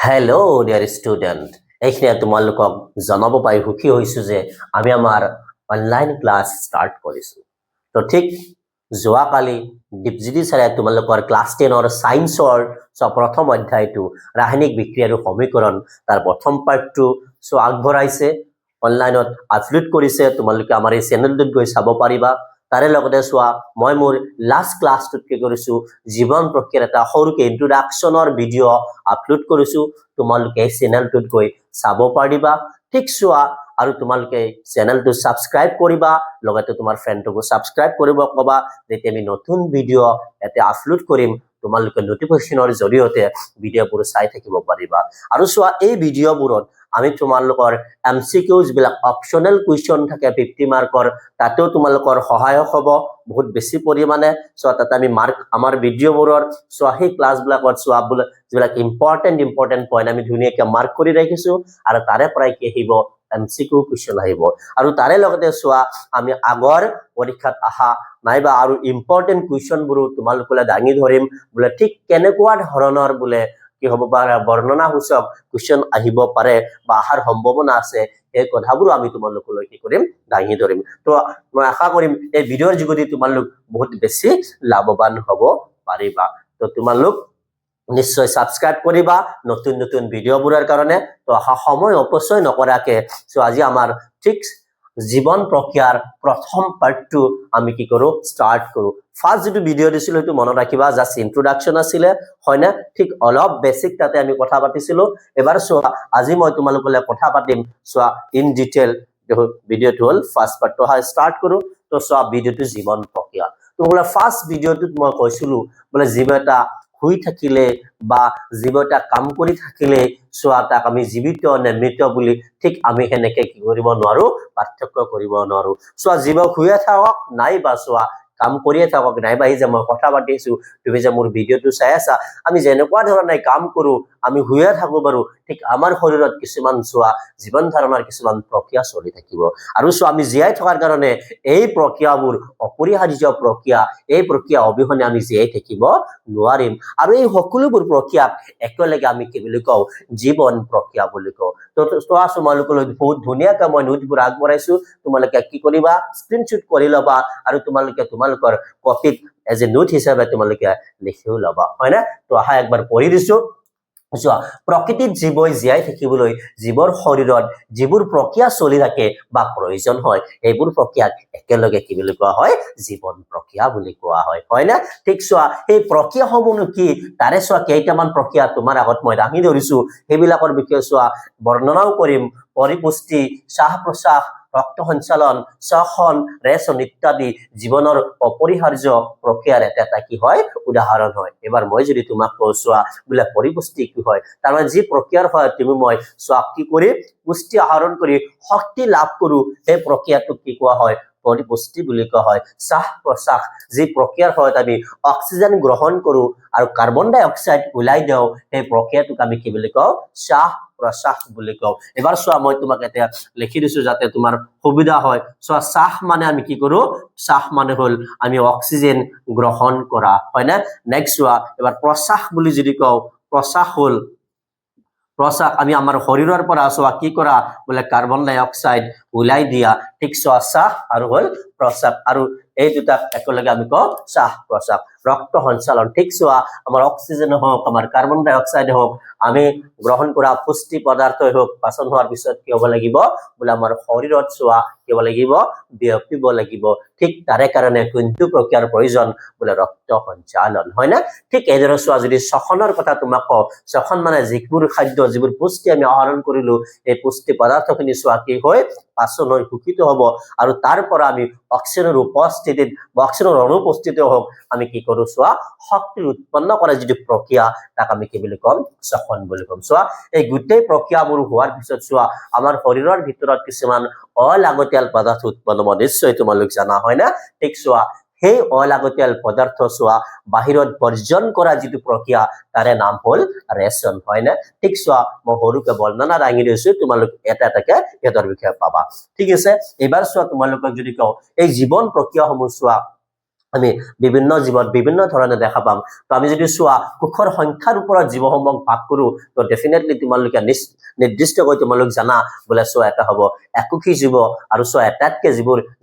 Hello' dear student, এইখিনি তোমালোকক জনাব পাই সুখী হৈছোঁ যে আমি আমাৰ অনলাইন ক্লাছ ষ্টাৰ্ট কৰিছোঁ। তো ঠিক যোৱাকালি দীপজ্যোতি ছাৰে তোমালোকৰ ক্লাছ 10ৰ ছায়েন্সৰ প্ৰথম অধ্যায়টো ৰাসায়নিক বিক্ৰিয়া আৰু সমীকৰণ তাৰ প্ৰথম পাৰ্টটো আগবঢ়াইছে, অনলাইনত আপলোড কৰিছে। তোমালোকে আমাৰ এই চেনেলটোত গৈ চাব পাৰিবা। তাৰে লগতে মই মোৰ লাষ্ট ক্লাছটোত কি কৰিছোঁ, জীৱন প্ৰক্ৰিয়াৰ এটা সৰুকে ইন্ট্ৰডাকশ্যনৰ ভিডিঅ' আপলোড কৰিছোঁ। তোমালোকে চেনেলটোত গৈ চাব পাৰিবা। ঠিক আৰু তোমালোকে চেনেলটো ছাবস্ক্ৰাইব কৰিবা, লগতে তোমাৰ ফ্ৰেণ্ডকো ছাবস্ক্ৰাইব কৰিব ক'বা, যেতিয়া আমি নতুন ভিডিঅ' ইয়াতে আপলোড কৰিম তোমালোকে নটিফিকেশ্যনৰ জৰিয়তে ভিডিঅ'বোৰ চাই থাকিব পাৰিবা। আৰু এই ভিডিঅ'বোৰত আমি তোমালোকৰ MCQs বিলাক অপচনেল কুৱেশ্যন থাকে 50 মাৰ্কৰ, তাতেও তোমালোকৰ সহায়ক হ'ব বহুত বেছি পৰিমাণে। তাতে আমি আমাৰ ভিডিঅ'বোৰৰ সেই ক্লাছবিলাকত যিবিলাক ইম্পৰ্টেণ্ট পইণ্ট আমি ধুনীয়াকৈ মাৰ্ক কৰি ৰাখিছোঁ, আৰু তাৰে পৰাই কি আহিব, MCQ কুৱেশ্যন আহিব। আৰু তাৰে লগতে আমি আগৰ পৰীক্ষাত অহা নাইবা আৰু ইম্পৰ্টেণ্ট কুৱেশ্যনবোৰো তোমালোকলৈ দাঙি ধৰিম। বোলে ঠিক কেনেকুৱা ধৰণৰ কি হ'ব পাৰে, বৰ্ণনাসূচক কুৱেশ্যন আহিব পাৰে বা অহাৰ সম্ভাৱনা আছে, এই কথাবোৰো আমি তোমালোকলৈ কি কৰিম, দাঙি ধৰিম। তো মই আশা কৰিম এই ভিডিঅ'ৰ যোগেদি তোমালোক বহুত বেছি লাভৱান হ'ব পাৰিবা। তো তোমালোক নিশ্চয় ছাবস্ক্ৰাইব কৰিবা নতুন নতুন ভিডিঅ'বোৰৰ কাৰণে। তো সময় অপচয় নকৰাকে আজি আমাৰ ঠিক জীৱন প্ৰক্ৰিয়াৰ প্ৰথম পাৰ্টটো আমি কি কৰোঁ, ষ্টাৰ্ট কৰোঁ। ফাৰ্ষ্ট যিটো ভিডিঅ' দিছিলোঁ সেইটো মনত ৰাখিবা, জাষ্ট ইন্ট্ৰডাকশ্যন আছিলে, হয়নে? ঠিক অলপ বেছিক তাতে আমি কথা পাতিছিলোঁ। এবাৰ আজি মই তোমালোকলৈ কথা পাতিম ইন ডিটেইল। ভিডিঅ'টো হ'ল ফাৰ্ষ্ট পাৰ্টটো ষ্টাৰ্ট কৰোঁ। তো ভিডিঅ'টো জীৱন প্ৰক্ৰিয়া। তো ফাৰ্ষ্ট ভিডিঅ'টোত মই কৈছিলোঁ জীৱ এটা শুই থাকিলে বা জীৱ এটা কাম কৰি থাকিলে তাক আমি জীৱিত নে মৃত বুলি ঠিক আমি সেনেকে কি কৰিব নোৱাৰো, পাৰ্থক্য কৰিব নোৱাৰো। জীৱ শুয়ে থাকক নাইবা কাম কৰিয়ে থাকক, নাইবা এই যে মই কথা পাতিছো, তুমি যে মোৰ ভিডিঅ'টো চাই আছা, আমি যেনেকুৱা ধৰণে কাম কৰো, আমি শুয়ে থাকো বাৰু, ঠিক আমাৰ শৰীৰত কিছুমান জীৱন ধাৰণৰ কিছুমান প্ৰক্ৰিয়া চলি থাকিব। আৰু আমি জীয়াই থকাৰ কাৰণে এই প্ৰক্ৰিয়াবোৰ অপৰিহাৰ্য প্ৰক্ৰিয়া, এই প্ৰক্ৰিয়া অবিহনে আমি জীয়াই থাকিব নোৱাৰিম। আৰু এই সকলোবোৰ প্ৰক্ৰিয়াক একেলগে আমি কি বুলি কওঁ, জীৱন প্ৰক্ৰিয়া বুলি কওঁ। তো তোমালোকলৈ বহুত ধুনীয়াকৈ মই নোটবোৰ আগবঢ়াইছো, তোমালোকে কি কৰিবা, স্ক্ৰীনশ্বট কৰি ল'বা আৰু তোমালোকৰ কপিত এজ এ নোট হিচাপে তোমালোকে লিখিও ল'বা, হয় না? তো একবাৰ পঢ়ি দিছো। প্ৰকৃতিত জীৱই জীয়াই থাকিবলৈ জীৱৰ শৰীৰত যিবোৰ প্ৰক্ৰিয়া চলি থাকে বা প্ৰয়োজন হয়, এইবোৰ প্ৰক্ৰিয়াক একেলগে কি বুলি কোৱা হয়, জীৱন প্ৰক্ৰিয়া বুলি কোৱা হয়, হয় না? ঠিক সেই প্ৰক্ৰিয়াসমূহনো কি, তাৰে কেইটামান প্ৰক্ৰিয়া তোমাৰ আগত মই দাঙি ধৰিছো, সেইবিলাকৰ বিষয়ে বৰ্ণনাও কৰিম। পৰিপুষ্টি, শ্বাস প্ৰশ্বাস, ৰক্ত সঞ্চালন, শ্বসন, ৰেচন ইত্যাদি জীৱনৰ অপৰিহাৰ্য প্ৰক্ৰিয়াৰ এটা কি হয়, উদাহৰণ হয়। এবাৰ মই যদি তোমাক কওঁ বোলে পৰিপুষ্টি কি হয়, তাৰমানে যি প্ৰক্ৰিয়াৰ হয় তুমি মই কি কৰি পুষ্টি আহৰণ কৰি শক্তি লাভ কৰো, সেই প্ৰক্ৰিয়াটোক কি কোৱা হয়, পৰিপুষ্টি বুলি কোৱা হয়। শ্বাস প্ৰশ্বাস, যি প্ৰক্ৰিয়াৰ হয় আমি অক্সিজেন গ্ৰহণ কৰো আৰু কাৰ্বন ডাই অক্সাইড ওলাই দিওঁ, সেই প্ৰক্ৰিয়াটোক আমি কি বুলি কওঁ, শ্বাস প্ৰশ্বাস বুলি কওঁ। এবাৰ মই তোমাক এতিয়া লিখি দিছো যাতে তোমাৰ সুবিধা হয়। শ্বাস মানে আমি কি কৰো, শ্বাস মানে হ'ল আমি অক্সিজেন গ্ৰহণ কৰা, হয় না? নেক্সট এবাৰ প্ৰশ্বাস বুলি যদি কওঁ, প্ৰশ্বাস হ'ল প্ৰশ্বাস আমি আমাৰ শৰীৰৰ পৰা কি কৰা, বোলে কাৰ্বন ডাই অক্সাইড ওলাই দিয়া। ঠিক শ্বাস আৰু হ'ল প্ৰশ্বাস, আৰু এই দুটাক একেলগে আমি কওঁ শ্বাস প্ৰশ্বাস। ৰক্ত সঞ্চালন, ঠিক আমাৰ অক্সিজেন হওক, আমাৰ কাৰ্বন ডাই অক্সাইড হওক, আমি গ্ৰহণ কৰা পুষ্টি পদাৰ্থই হওক, পাচন হোৱাৰ পিছত কি হ'ব লাগিব, বোলে আমাৰ শৰীৰত কি হ'ব লাগিব, বিয়পিব লাগিব। ঠিক তাৰে কাৰণে কোনটো প্ৰক্ৰিয়াৰ প্ৰয়োজন, বোলে ৰক্ত সঞ্চালন, হয় না? ঠিক এইদৰে যদি শ্বসনৰ কথা তোমাক কওঁ, শ্বসন মানে যিবোৰ খাদ্য, যিবোৰ পুষ্টি আমি আহৰণ কৰিলো, এই পুষ্টি পদাৰ্থখিনি কি হয়, পাচন হৈ শোষিত হ'ব, আৰু তাৰ পৰা আমি অক্সিজেনৰ উপস্থিতিত বা অক্সিজেনৰ অনুপস্থিতিত হওক, আমি কি কৰো, শক্তি উৎপন্ন কৰা যিটো প্ৰক্ৰিয়া, তাক আমি কি বুলি ক'ম, শ্বসন বুলি ক'ম। এই গোটেই প্ৰক্ৰিয়াবোৰ হোৱাৰ পিছত আমাৰ শৰীৰৰ ভিতৰত কিছুমান অলাগতিয়াল পদাৰ্থ উৎপন্ন হ'ব, নিশ্চয় তোমালোক জানা, হয় না? ঠিক সেই অলাগতিয়াল পদাৰ্থ বাহিৰত বৰ্জন কৰা যিটো প্ৰক্ৰিয়া, তাৰে নাম হ'ল ৰেচন, হয় না? ঠিক মই সৰুকে বৰ্ণনা দাঙি দিছো, তোমালোক এটা এটাকে সিহঁতৰ বিষয়ে পাবা। ঠিক আছে, এইবাৰ তোমালোকক যদি কওঁ, এই জীৱন প্ৰক্ৰিয়াসমূহ আমি বিভিন্ন জীৱত বিভিন্ন ধৰণে দেখা পাম তো আমি যদি চোৱা কোষৰ সংখ্যাৰ ওপৰত জীৱসমূহক ভাগ কৰো তো ডেফিনেটলি তোমালোকে নিৰ্দিষ্টকৈ তোমালোক জানা বোলে চোৱা এটা হ'ব একোষী জীৱ আৰু চোৱা এটাতকে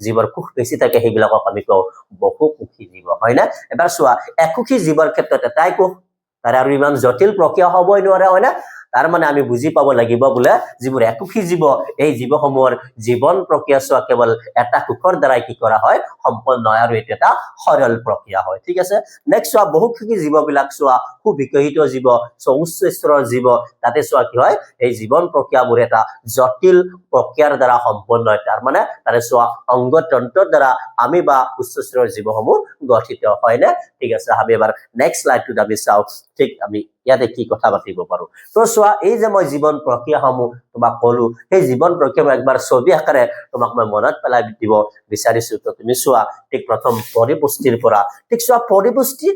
জীৱৰ কোষ বেছি থাকে সেইবিলাকক আমি কওঁ বহুকোষী জীৱ হয় না এবাৰ চোৱা একোষী জীৱৰ ক্ষেত্ৰত এটাই কোষ তাৰ আৰু ইমান জটিল প্ৰক্ৰিয়া হ'বই নোৱাৰে হয় না তাৰ মানে আমি বুজি পাব লাগিব বোলে যিবোৰ একোষী জীৱ এই জীৱসমূহৰ জীৱন প্ৰক্ৰিয়া চোৱা কেৱল এটা কোষৰ দ্বাৰাই কি কৰা হয় সম্পন্ন হয় আৰু এটা এটা সৰল প্ৰক্ৰিয়া হয় ঠিক আছে নেক্সট চোৱা বহুকোষী জীৱবিলাক চোৱা সুবিকশিত জীৱ উচ্চ স্তৰৰ জীৱ তাতে চোৱা কি হয় এই জীৱন প্ৰক্ৰিয়াবোৰ এটা জটিল প্ৰক্ৰিয়াৰ দ্বাৰা সম্পন্ন হয় তাৰ মানে তাৰে চোৱা অংগতন্ত্ৰৰ দ্বাৰা আমি বা উচ্চ স্তৰৰ জীৱসমূহ গঠিত হয় না ঠিক আছে আমি এবাৰ নেক্সট স্লাইডটোত আমি চাও ঠিক আমি ইয়াতে কি কথা পাতিব পাৰো তো চোৱা এই যে মই জীৱন প্ৰক্ৰিয়াসমূহ তোমাক কলো সেই জীৱন প্ৰক্ৰিয়া একবাৰ ছবি আকাৰে তোমাক মই মনত পেলাই দিব বিচাৰিছো তো তুমি চোৱা ঠিক প্ৰথম পৰিপুষ্টিৰ পৰা ঠিক চোৱা পৰিপুষ্টি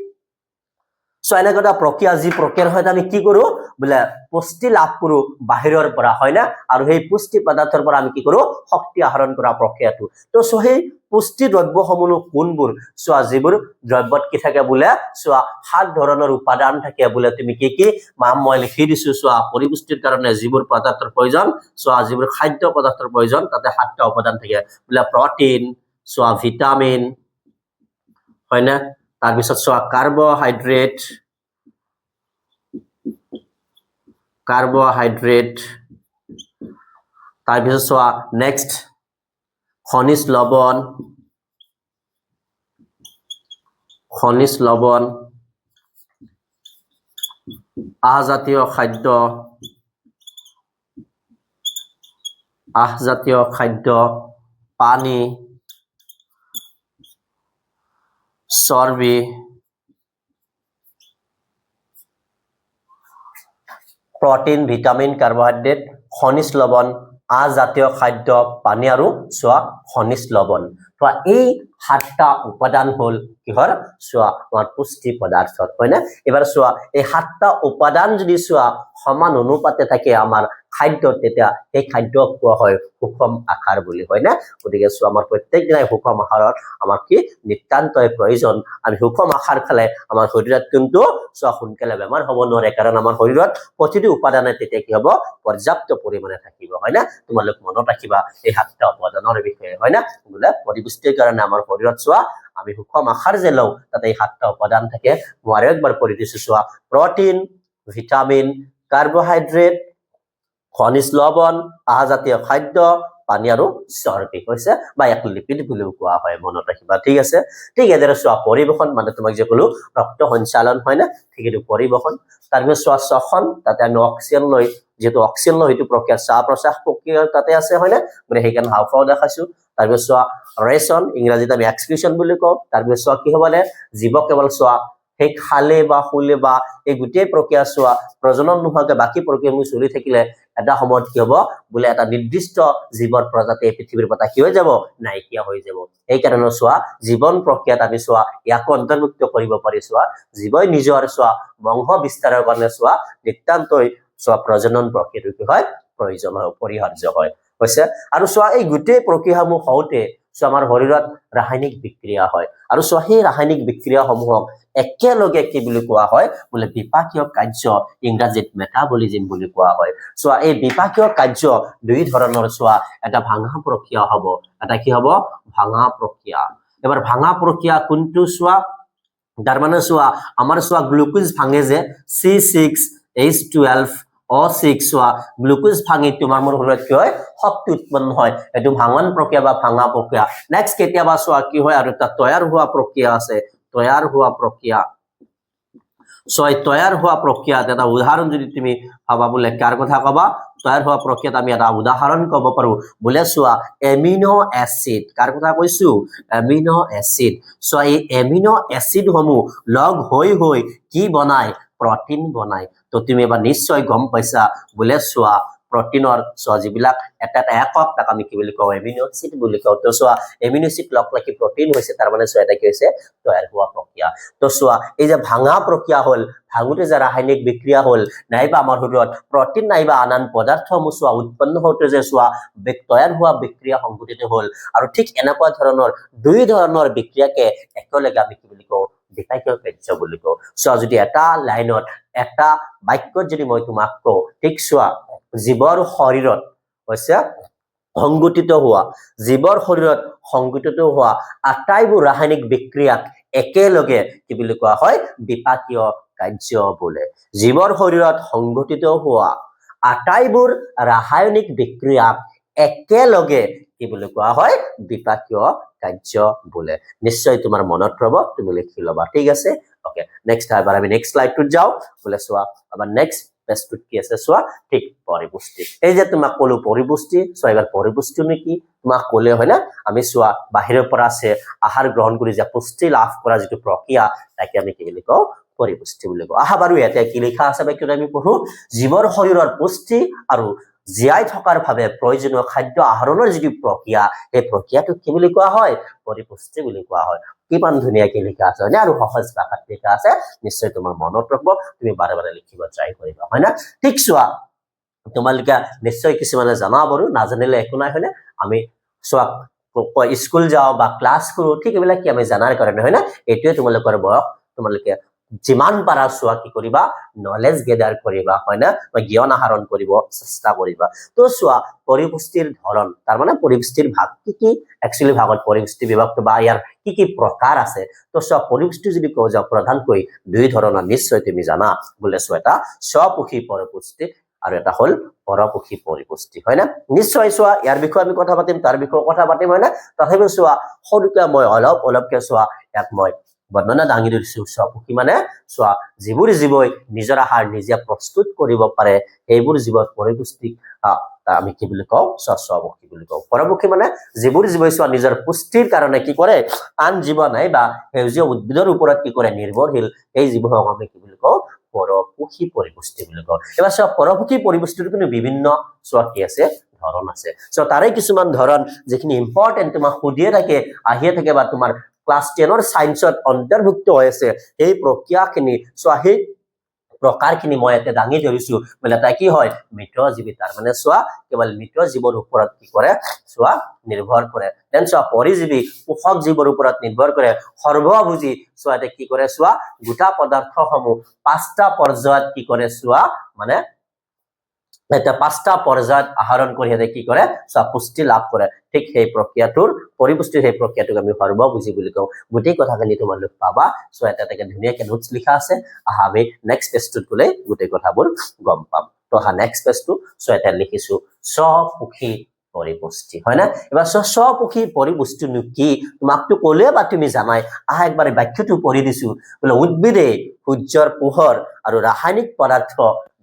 এনেকুৱা প্ৰক্ৰিয়া যি প্ৰক্ৰিয়াৰ সৈতে আমি কি কৰো বোলে পুষ্টি লাভ কৰো বাহিৰৰ পৰা হয় না আৰু সেই পুষ্টি পদাৰ্থৰ পৰা আমি কি কৰো শক্তি আহৰণ কৰা প্ৰক্ৰিয়াটো তো সেই পুষ্টি দ্ৰব্যসমূহ কোনবোৰ চোৱা যিবোৰ দ্ৰব্যত কি থাকে বোলে চোৱা 7 ধৰণৰ উপাদান থাকে বোলে তুমি কি মই লিখি দিছো চোৱা পৰিপুষ্টিৰ কাৰণে যিবোৰ পদাৰ্থৰ প্ৰয়োজন চোৱা যিবোৰ খাদ্য পদাৰ্থৰ প্ৰয়োজন তাতে 7টা উপাদান থাকে বোলে প্ৰটিন চোৱা ভিটামিন হয় না তাৰ পিছত চোৱা কাৰ্বোহাইড্ৰেট তাৰ পিছত চোৱা নেক্সট খনিজ লৱণ আহজাতীয় খাদ্য পানী চৰ্বি প্ৰটিন ভিটামিন কাৰ্বোহাইড্ৰেট খনিজ লৱণ আহজাতীয় খাদ্য পানী আৰু চোৱা খনিজ লৱণ তো এই 7টা উপাদান হল কিহৰ চোৱা আমাৰ পুষ্টি পদাৰ্থত হয় না এবাৰ চোৱা এই 7টা উপাদান যদি চোৱা সমান অনুপাতে থাকে আমাৰ খাদ্যত তেতিয়া এই খাদ্যক কোৱা হয় সুষম আহাৰ বুলি হয় না গতিকে চোৱা আমাৰ প্ৰত্যেক দিনাই সুষম আহাৰত আমাৰ কি নিতান্তই প্ৰয়োজন আমি সুষম আহাৰ খালে আমাৰ শৰীৰত কিন্তু চোৱা সোনকালে বেমাৰ হ'ব নোৱাৰে কাৰণ আমাৰ শৰীৰত প্ৰতিটো উপাদানে তেতিয়া কি হ'ব পৰ্যাপ্ত পৰিমাণে থাকিব হয় না তোমালোক মনত ৰাখিবা এই 7টা উপাদানৰ বিষয়ে হয় না বোলে পৰিপুষ্টিৰ কাৰণে আমাৰ শৰীৰত চোৱা আমি সুষম আহাৰ যে লওঁ তাতে এই 7টা উপাদান থাকে মই আৰু একবাৰ পঢ়ি দিছো চোৱা প্ৰটিন ভিটামিন কাৰ্বোহাইড্ৰেট খনিজ লৱণ আহজাতীয় খাদ্য পানী আৰু চৰ্বি হৈছে বা এক লিপিড বুলিও কোৱা হয় মনত ৰাখিবা ঠিক আছে ঠিক এদৰে চোৱা পৰিবহন মানে তোমাক যে কলো ৰক্ত সঞ্চালন হয় না ঠিক এইটো পৰিবহন তাৰ পিছত চোৱা শ্বসন তাতে আমি অক্সিজেন লৈ যেটো অক্সিজেন লৈ এইটো প্ৰক্ৰিয়া শ্বাস প্ৰশ্বাস প্ৰক্ৰিয়া তাতে আছে হয় না মানে সেইকাৰণে হাওঁফাওঁ দেখাইছো তাৰ পিছত চোৱা ৰেচন ইংৰাজীত আমি এক্সক্ৰিশন বুলি কওঁ তাৰ পিছত চোৱা কি হ'বলে জীৱ কেৱল চোৱা সেই খালে বা শুলে বা এই গোটেই প্ৰক্ৰিয়া চোৱা প্ৰজনন নোহোৱাকে বাকি প্ৰক্ৰিয়াবোৰ চলি থাকিলে এটা সময়ত কি হ'ব বোলে এটা নিৰ্দিষ্ট জীৱৰ প্ৰজাতি পৃথিৱীৰ পৰা কি হৈ যাব নাইকিয়া হৈ যাব এই কাৰণে চোৱা জীৱন প্ৰক্ৰিয়াত আমি চোৱা ইয়াক অন্তৰ্ভুক্ত কৰিব পাৰি চোৱা জীৱই নিজৰ চোৱা বংশ বিস্তাৰৰ কাৰণে চোৱা নিতান্তই চোৱা প্ৰজনন প্ৰক্ৰিয়াটো কি হয় প্ৰয়োজন হয় অপৰিহাৰ্য হয় হৈছে আৰু চোৱা এই গোটেই প্ৰক্ৰিয়াসমূহ হওঁতে চোৱা আমাৰ শৰীৰত ৰাসায়নিক বিক্ৰিয়া হয় আৰু চোৱা সেই ৰাসায়নিক বিক্ৰিয়াসমূহক একেলগে কি বুলি কোৱা হয় বোলে বিপাকীয় কাৰ্য ইংৰাজীত মেটাবলিজম বুলি কোৱা হয় চোৱা এই বিপাকীয় কাৰ্য দুই ধৰণৰ চোৱা এটা ভাঙা প্ৰক্ৰিয়া হ'ব এটা কি হ'ব ভাঙা প্ৰক্ৰিয়া এবাৰ ভাঙা প্ৰক্ৰিয়া কোনটো চোৱা তাৰ মানে চোৱা আমাৰ চোৱা গ্লুকোজ ভাঙে যে C6H12 O6 চোৱা গ্লুকোজ ভাঙি তোমাৰ মোৰ শৰীৰত কি হয় শক্তি উৎপন্ন হয় এটো ভাঙন প্ৰক্ৰিয়া বা ভাঙা প্ৰক্ৰিয়া নেক্সট কেতিয়াবা চোৱা কি হয় আৰু এটা তৈয়াৰ হোৱা প্ৰক্ৰিয়া আছে তৈয়াৰ হোৱা প্ৰক্ৰিয়া সো তৈয়াৰ হোৱা প্ৰক্ৰিয়াত এটা উদাহৰণ যদি তুমি ভাবা বোলে কাৰ কথা কবা তৈয়াৰ হোৱা প্ৰক্ৰিয়াত আমি এটা উদাহৰণ ক'ব পাৰো বোলে চোৱা এমিনো এসিড কাৰ কথা কৈছো এমিনো এসিড সো এই এমিনো এসিড সমূহ লগ হৈ কি বনায় প্ৰটিন বনায় তো তুমি এবাৰ নিশ্চয় গম পাইছা বোলে চোৱা প্ৰটিনৰ চোৱা যিবিলাক এটা একক তাক আমি কি বুলি কওঁ এমিনো এসিড বুলি কওঁ তো চোৱা এমিনো এসিড লগ লাগি প্ৰটিন হৈছে তাৰ মানে চোৱা এটা কি হৈছে তৈয়াৰ হোৱা প্ৰক্ৰিয়া তো চোৱা এই যে ভাঙা প্ৰক্ৰিয়া হল ভাঙুতে যে ৰাসায়নিক বিক্ৰিয়া হল নাইবা আমাৰ শৰীৰত প্ৰটিন নাইবা আন পদাৰ্থসমূহ চোৱা উৎপন্ন হওঁতে যে চোৱা তৈয়াৰ হোৱা বিক্ৰিয়া সংঘটিত হল আৰু ঠিক এনেকুৱা ধৰণৰ দুই ধৰণৰ বিক্ৰিয়াকে একেলগে আমি কি বুলি কওঁ বিপাকীয় কাৰ্য বুলি কওঁ চোৱা যদি এটা লাইনত এটা বাক্যত যদি মই তোমাক কওঁ ঠিক চোৱা জীৱৰ শৰীৰত হৈছে সংগঠিত হোৱা জীৱৰ শৰীৰত সংগঠিত হোৱা আটাইবোৰ ৰাসায়নিক বিক্ৰিয়াক একেলগে কি বুলি কোৱা হয় বিপাকীয় কাৰ্য বোলে জীৱৰ শৰীৰত সংগঠিত হোৱা আটাইবোৰ ৰাসায়নিক বিক্ৰিয়াক একেলগে কি বুলি কোৱা হয় বিপাকীয় কাৰ্য বোলে নিশ্চয় তোমাৰ মনত ৰব তুমি লিখি লবা ঠিক আছে ওকে নেক্সট এবাৰ আমি নেক্সট স্লাইডটোত যাও বলে চোৱা আবাৰ নেক্সট পেজটোত কি আছে চোৱা ঠিক পৰিপুষ্টি এই যে তোমাক কলো পৰিপুষ্টি চোৱা এবাৰ পৰিপুষ্টি কি তোমাক কলে হয় না আমি চোৱা বাহিৰৰ পৰা আছে আহাৰ গ্ৰহণ কৰি যে পুষ্টি লাভ কৰা যেটো প্ৰক্ৰিয়া তাকে আমি কি বুলি কওঁ পৰিপুষ্টি বুলি কওঁ আহা বাৰু ইয়াতে কি লিখা আছে বাক্যটো আমি পঢ়ো জীৱৰ শৰীৰৰ পুষ্টি আৰু জীয়াই থকাৰ ভাবে প্ৰয়োজনীয় খাদ্য আহৰণৰ যেটো প্ৰক্ৰিয়া এই প্ৰক্ৰিয়াটো কি বুলি কোৱা হয় পৰিপুষ্টি বুলি কোৱা হয় কিমান ধুনীয়াকৈ লিখা আছে হয় না আৰু সহজ ভাষাত লিখা আছে নিশ্চয় তোমাৰ মনত ৰাখিব তুমি বাৰে বাৰে লিখিব ট্ৰাই কৰিবা হয় না ঠিক চোৱা তোমালোকে নিশ্চয় কিছুমানে জানা বাৰু নাজানিলে একো নাই হয়নে আমি চোৱা স্কুল যাও বা ক্লাস কৰো ঠিক এইবিলাক কি আমি জানাৰ কাৰণে হয় না এটোৱে তোমালোকৰ বয়স তোমালোকে যিমান পাৰা চোৱা কি কৰিবা নলেজ গেদাৰ কৰিবা হয় না বা জ্ঞান আহৰণ কৰিব চেষ্টা কৰিবা তো চোৱা পৰিপুষ্টিৰ ধৰণ তাৰ মানে পৰিপুষ্টিৰ ভাগ কি একচুয়ালি ভাগত পৰিপুষ্টি বিভাগটো বা ইয়াৰ কি প্ৰকাৰ আছে তো চোৱা পৰিপুষ্টি যদি কও যাও প্ৰধানকৈ দুই ধৰণৰ নিশ্চয় তুমি জানা বলে চোৱা এটা স্বপুখী পৰিপুষ্টি আৰু এটা হল পৰপুখী পৰিপুষ্টি হয় না নিশ্চয় চোৱা ইয়াৰ বিষয়ে আমি কথা পাতিম তাৰ বিষয়ে কথা পাতিম হয় না তথাপিও চোৱা সৰুকে মই অলপকে চোৱা ইয়াক মই বৰ্ণনা দাঙি ধৰিছো স্বপুখী মানে চোৱা যিবোৰ জীৱই নিজৰ আহাৰ নিজে প্ৰস্তুত কৰিব পাৰে এইবোৰ জীৱৰ পৰিপুষ্টি আমি কি বুলি কওঁ স্বপুখী বুলি কওঁ পৰপুখী মানে যিবোৰ জীৱই চোৱা নিজৰ পুষ্টিৰ কাৰণে কি কৰে আন জীৱ নাই বা সেউজীয়া উদ্ভিদৰ ওপৰত কি কৰে নিৰ্ভৰশীল এই জীৱক আমি কি বুলি কওঁ পৰপুখী পৰিপুষ্টি বুলি কওঁ এবাৰ চোৱা পৰপুখী পৰিপুষ্টিৰ কিন্তু বিভিন্ন চোৱা কি আছে ধৰণ আছে সো তাৰে কিছুমান ধৰণ যেখিনি ইম্পৰ্টেন্ট তোমাক খুদিয়ে থাকে আহিয়ে থাকে বা তোমাৰ ক্লাস 10 ৰ সায়েন্সত অন্তৰ্ভুক্ত হৈছে এই প্ৰক্ৰিয়াখিনি চোৱা সেই প্ৰকাৰখিনি মই এতে দাঙি ধৰিছো বলে তা কি হয় মিত্ৰজীৱী তাৰ মানে চোৱা কেৱল মিত্ৰজীৱৰ ওপৰত কি কৰে চোৱা নিৰ্ভৰ কৰে দেন চোৱা পৰিজীৱী পোষক জীৱৰ ওপৰত নিৰ্ভৰ কৰে সৰ্বভোজী চোৱাতে কি কৰে চোৱা গোটা পদাৰ্থসমূহ পাঁচটা পৰ্যায়ত কি কৰে চোৱা মানে এটা পাঁচটা পৰ্যায়ত আহৰণ কৰি হেতে কি কৰে চোৱা পুষ্টি লাভ কৰে ঠিক সেই প্ৰক্ৰিয়াটোৰ পৰিপুষ্টিৰ সেই প্ৰক্ৰিয়াটোক আমি সৰ্বভোজী বুলি কওঁ গোটেই কথাখিনি তোমালোক পাবা সো এটা ধুনীয়াকৈ নোটছ লিখা আছে আহা আমি নেক্সট পেজটোত গলে গোটেই কথাবোৰ গম পাম তো আহা নেক্সট পেজটো সো এটা লিখিছো স্বপুখী পৰিপুষ্টি হয় না এবাৰ স্বপুখী পৰিপুষ্টি কি তোমাকটো ক'লে বা তুমি জানাই আহা একবাৰ বাক্যটো পঢ়ি দিছো বলে উদ্ভিদে সূৰ্যৰ পোহৰ আৰু ৰাসায়নিক পদাৰ্থ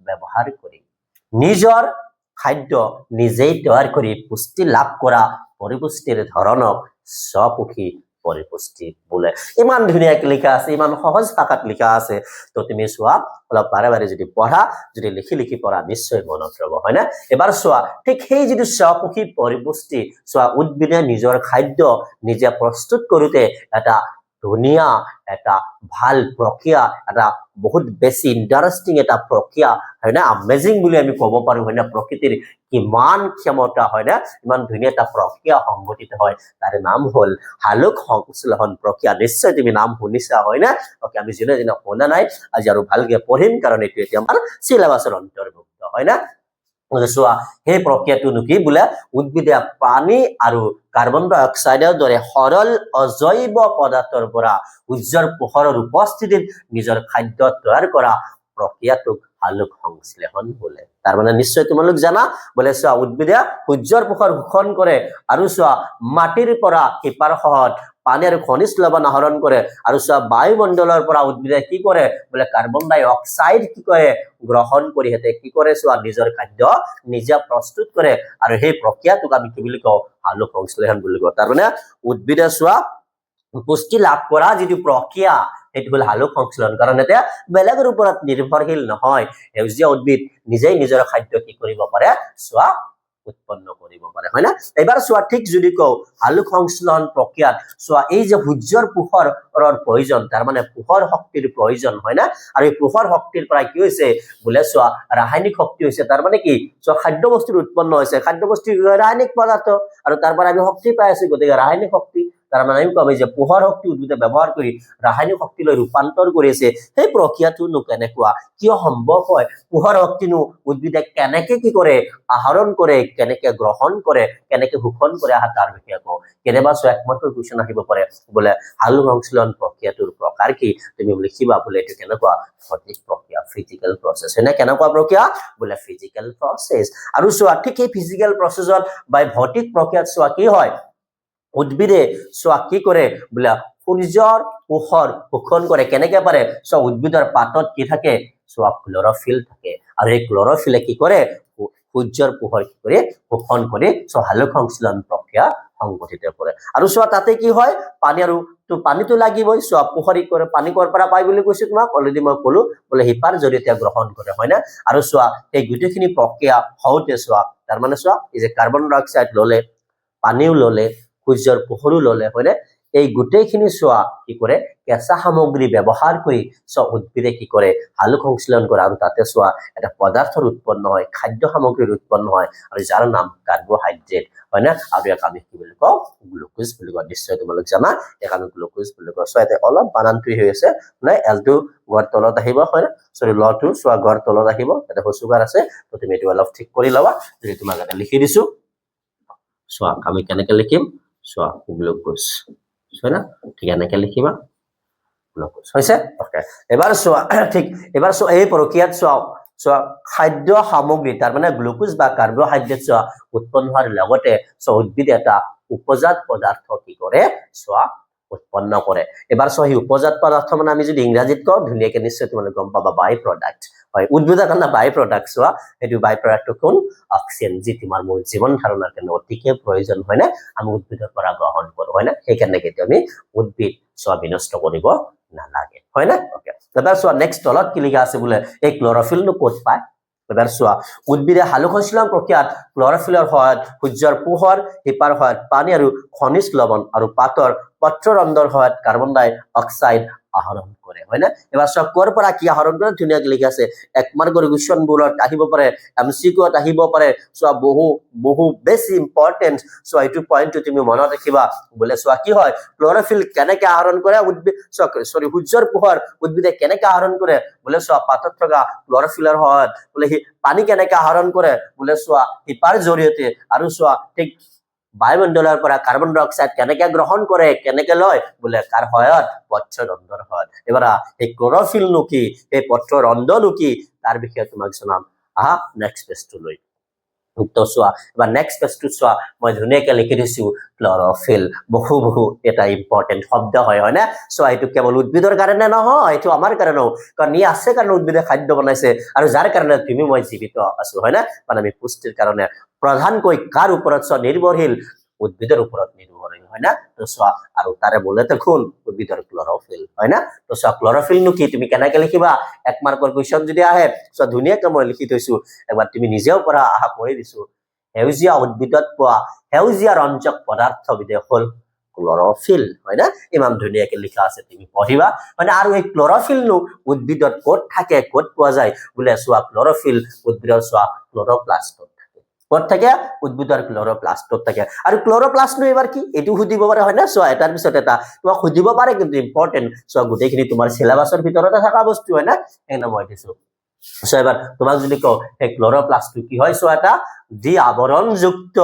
ব্যৱহাৰ কৰি নিজৰ খাদ্য নিজেই তৈয়াৰ কৰি পুষ্টি লাভ কৰা পৰিপুষ্টিৰ ধৰণক স্বপুখী পৰিপুষ্টি বোলে ইমান ধুনীয়াকৈ লিখা আছে ইমান সহজ ভাষাত লিখা আছে তো তুমি চোৱা অলপ বাৰে বাৰে যদি পঢ়া যদি লিখি পঢ়া নিশ্চয় মনত ৰব হয় না এবাৰ চোৱা ঠিক সেই যিটো স্বপুখী পৰিপুষ্টি চোৱা উদ্ভিদে নিজৰ খাদ্য নিজে প্ৰস্তুত কৰোতে এটা ধুনীয়া এটা ভাল প্ৰক্ৰিয়া এটা বহুত বেছি ইন্টাৰেষ্টিং এটা প্ৰক্ৰিয়া হয় না আমেজিং বুলি আমি ক'ব পাৰো হয় না প্ৰকৃতিৰ কিমান ক্ষমতা হয় না ইমান ধুনীয়া এটা প্ৰক্ৰিয়া সংঘটিত হয় তাৰ নাম হল হালুক সংশ্লেষণ প্ৰক্ৰিয়া নিশ্চয় তুমি নাম শুনিছা হয় না ওকে আমি যেনে শুনা নাই আজি আৰু ভালকে পঢ়িম কাৰণ এটো এতিয়া আমাৰ সিলেবাসৰ অন্তৰ্ভুক্ত হয় না চোৱা সেই প্ৰক্ৰিয়াটো কি বোলে উদ্ভিদে পানী আৰু কাৰ্বন ডাই অক্সাইডৰ দৰে সৰল অজৈব পদাৰ্থৰ পৰা সূৰ্যৰ পোহৰৰ উপস্থিতিত নিজৰ খাদ্য তৈয়াৰ কৰা প্ৰক্ৰিয়াটোক হালুক সংশ্লেষণ বোলে তাৰ মানে নিশ্চয় তোমালোক জানা বলে চোৱা উদ্ভিদে সূৰ্যৰ পোহৰ শোষণ কৰে আৰু চোৱা মাটিৰ পৰা শিপাৰ সহত পানী আৰু খনিজ লৱণ আহৰণ কৰে আৰু চোৱা বায়ুমণ্ডলৰ পৰা উদ্ভিদে কি কৰে বলে কাৰ্বন ডাই অক্সাইড কি কৰে গ্ৰহণ কৰি হেতে কি কৰে চোৱা নিজৰ খাদ্য নিজে প্ৰস্তুত কৰে আৰু সেই প্ৰক্ৰিয়াটোক আমি কি বুলি কওঁ হালুক সংশ্লেষণ বুলি কওঁ তাৰ মানে উদ্ভিদে চোৱা পুষ্টি লাভ কৰা যেটো প্ৰক্ৰিয়া সেইটো হল সালোক সংশ্লেষণ কাৰণ এতিয়া বেলেগৰ ওপৰত নিৰ্ভৰশীল নহয় সেউজীয়া উদ্ভিদ নিজেই নিজৰ খাদ্য কি কৰিব পাৰে চোৱা উৎপন্ন কৰিব পাৰে হয় না এবাৰ চোৱা ঠিক যদি কও সালোক সংশ্লেষণ প্ৰক্ৰিয়াত চোৱা এই যে সূৰ্যৰ পোহৰৰ প্ৰয়োজন তাৰ মানে পোহৰ শক্তিৰ প্ৰয়োজন হয় না আৰু এই পোহৰ শক্তিৰ পৰা কি হৈছে বোলে চোৱা ৰাসায়নিক শক্তি হৈছে তাৰ মানে কি চোৱা খাদ্য বস্তুৰ উৎপন্ন হৈছে খাদ্য বস্তু ৰাসায়নিক পদাৰ্থ আৰু তাৰ পৰা আমি শক্তি পাই আছো গতিকে ৰাসায়নিক শক্তি তাৰ মানে আমি কম যে পোহৰ শক্তি উদ্ভিদে ব্যৱহাৰ কৰি ৰাসায়নিক শক্তিলৈ ৰূপান্তৰ কৰিছে সেই প্ৰক্ৰিয়াটো কেনেকুৱা কিয় সম্ভৱ হয় পোহৰ শক্তিনো উদ্ভিদে কেনেকে কি কৰে আহৰণ কৰে কেনেকে গ্ৰহণ কৰে কেনেকে শোষণ কৰে তাৰ বিষয়ে কওঁ কেনেবা চোৱা একমাত্ৰ কোৱেশ্চন আহিব পাৰে বোলে সালোক সংশ্লেষণ প্ৰক্ৰিয়াটোৰ প্ৰকাৰ কি তুমি লিখিবা বোলে এইটো কেনেকুৱা ভৌতিক প্ৰক্ৰিয়া ফিজিক্যাল প্ৰসেস হয় না কেনেকুৱা প্ৰক্ৰিয়া বোলে ফিজিক্যাল প্ৰসেস আৰু চোৱা ঠিক এই ফিজিক্যাল প্ৰসেসত বা ভৌতিক প্ৰক্ৰিয়াত চোৱা কি হয় উদ্ভিদে চোৱা কি কৰে বোলে সূৰ্যৰ পোহৰ শোষণ কৰে কেনেকে পাৰে চোৱা উদ্ভিদৰ পাতত কি থাকে চোৱা ক্লোৰোফিল থাকে আৰু এই ক্লোৰোফিলে কি কৰে সূৰ্যৰ পোহৰ কি কৰে শোষণ কৰি চোৱা সালোক সংশ্লেষণ প্ৰক্ৰিয়া সংঘটিত কৰে আৰু চোৱা তাতে কি হয় পানী আৰু তো পানীটো লাগিবই চোৱা পোহৰি কৰে পানী কৰ পৰা পাই বুলি কৈছো তোমাক অলৰেডি মই কলো বোলে হিপাৰ জৰিয়তে গ্ৰহণ কৰে হয় না আৰু চোৱা এই গুটেখিনি প্ৰক্ৰিয়া হওতে চোৱা তাৰ মানে চোৱা এই যে কাৰ্বন ডাই অক্সাইড ললে পানীও ললে সূৰ্যৰ পোহৰো ললে হয়নে এই গুটেখিনি চোৱা কি কৰে কেঁচা সামগ্ৰী ব্যৱহাৰ কৰি চোৱা উদ্ভিদে কি কৰে সালোক সংশ্লেষণ কৰে আৰু তাতে চোৱা এটা পদাৰ্থৰ উৎপন্ন হয় খাদ্য সামগ্ৰীৰ উৎপন্ন হয় আৰু যাৰ নাম কাৰ্বহাইড্ৰেট হয় না আৰু ইয়াক আমি কি বুলি কওঁ গ্লুকোজ বুলি কওঁ নিশ্চয় তোমালোক জানা ইয়াক আমি গ্লুকোজ বুলি কওঁ চোৱা এতিয়া অলপ বানানটো হৈ আছে মানে এলটো গড় তলত আহিব হয় না সৰি লটো চোৱা গড় তলত আহিব এটা হসুগাৰ আছে তো তুমি এইটো অলপ ঠিক কৰি লবা যদি তোমাক এটা লিখি দিছো চোৱা আমি কেনেকে লিখিম চোৱা গ্লুকোজ হয় না ঠিক এনেকে লিখিবা গ্লুকোজ হৈছে ওকে এবাৰ চোৱা ঠিক এবাৰ চোৱা এই প্ৰক্ৰিয়াত চোৱা খাদ্য সামগ্ৰী তাৰ মানে গ্লুকোজ বা কাৰ্বহাইড্ৰেট চোৱা উৎপন্ন হোৱাৰ লগতে চোৱা উদ্ভিদ এটা উপজাত পদাৰ্থ কি কৰে চোৱা উৎপন্ন কৰে এবাৰ চোৱা এই উপজাত পদাৰ্থ মানে আমি যদি ইংৰাজীত কওঁ ধুনীয়াকে নিশ্চয় তোমালোকে গম পাবা বাই প্ৰডাক্ট হয় উদ্ভিদৰ কাৰণে বাই প্ৰডাক্ট চোৱা এইটো বাই প্ৰডাক্টটো কোন অক্সিজেন যি তোমাৰ মোৰ জীৱন ধাৰণৰ কাৰণে অতিকে প্ৰয়োজন হয় না আমি উদ্ভিদৰ পৰা গ্ৰহণ কৰো হয় না সেইকাৰণে কেতিয়া আমি উদ্ভিদ চোৱা বিনষ্ট কৰিব নালাগে হয় না ওকে এবাৰ চোৱা নেক্সট তলত কি লিখা আছে বোলে এই ক্লোৰোফিলনো ক'ত পায় এবাৰ চোৱা উদ্ভিদে সালোক সংশ্লেষণ প্ৰক্ৰিয়াত ক্লোৰোফিলৰ সহায়ত সূৰ্যৰ পোহৰ হিপাৰ সহায়ত পানী আৰু খনিজ লৱণ আৰু পাতৰ পত্ৰৰন্ধ্ৰৰ সহায়ত কাৰ্বন ডাই অক্সাইড আহৰণ কৰে হয় না এবাৰ চোৱা কৰ পৰা কি আহৰণ কৰে ধুনীয়াকৈ লিখা আছে এক মাৰ্কৰ কুৱেশ্চনবোৰত আহিব পাৰে এমসিকিউত আহিব পাৰে চোৱা বহু বেছি ইম্পৰ্টেন্ট চোৱা এইটো পইণ্টটো তুমি মনত ৰাখিবা বোলে চোৱা কি হয় ক্লোৰোফিল কেনেকে আহৰণ কৰে উদ্ভিদ সৰি সূৰ্যৰ পোহৰ উদ্ভিদে কেনেকে আহৰণ কৰে বোলে চোৱা পাতত থকা ক্লোৰোফিলৰ সহায়ত বোলে পানী কেনেকে আহৰণ কৰে বোলে চোৱা হিপাৰ জৰিয়তে আৰু চোৱা ঠিক বায়ুমণ্ডলৰ পৰা কাৰ্বন ডাই অক্সাইড কেনেকে গ্ৰহণ কৰে কেনেকে লয় বোলে কাৰ সহায়ত পত্ৰৰন্ধ্ৰৰ সহায়ত এবাৰ এই ক্লোৰোফিল নো কি এই পত্ৰৰন্ধ্ৰ নো কি তাৰ বিষয়ে তোমাক জনাম আহা নেক্সট পেজটো লৈ তো চোৱা এবাৰ নেক্সট পেজটো চোৱা মই ধুনীয়াকে লিখি দিছো ক্লোৰোফিল বহু এটা ইম্পৰ্টেন্ট শব্দ হয় না চোৱা এইটো কেৱল উদ্ভিদৰ কাৰণে নহয় এইটো আমাৰ কাৰণেও কাৰণ ই আছে কাৰণে উদ্ভিদে খাদ্য বনাইছে আৰু যাৰ কাৰণে তুমি মই জীৱিত আছো হয় না মানে আমি পুষ্টিৰ কাৰণে প্ৰধানকৈ কাৰ ওপৰত চোৱা নিৰ্ভৰশীল উদ্ভিদৰ ওপৰত নিৰ্ভৰশীল হয় না তো চোৱা আৰু তাৰে মূলতে কোন উদ্ভিদৰ ক্লোৰোফিল হয় না তো চোৱা ক্লোৰোফিল নো কি তুমি কেনেকে লিখিবা এক মাৰ্কৰ কুৱেশ্চন যদি আহে চোৱা ধুনীয়াকে মই লিখি থৈছো একবাৰ তুমি নিজেও পৰা আহা পঢ়ি দিছো সেউজীয়া উদ্ভিদত পোৱা সেউজীয়া ৰঞ্জক পদাৰ্থ বিধে হল ক্লোৰোফিল হয় না ইমান ধুনীয়াকে লিখা আছে তুমি পঢ়িবা মানে আৰু এই ক্লোৰোফিল নো উদ্ভিদত ক'ত থাকে ক'ত পোৱা যায় বোলে চোৱা ক্লোৰোফিল উদ্ভিদৰ চোৱা ক্লোৰোপ্লাষ্টত ক'ত থাকে উদ্ভিদৰ ক্লোৰোপ্লাষ্টত থাকে আৰু ক্লোৰোপ্লাষ্ট এবাৰ কি এটো সুধিব পাৰে হয় না চোৱা এটাৰ পিছত এটা তোমাক সুধিব পাৰে কিন্তু ইম্পৰ্টেন্ট চোৱা গোটেইখিনি তোমাৰ সিলেবাসৰ ভিতৰতে থকা বস্তু হয় না এনে মই দিছো চোৱা এবাৰ তোমাক যদি কওঁ এই ক্লোৰোপ্লাষ্টটো কি হয় চোৱা এটা যি আৱৰণযুক্ত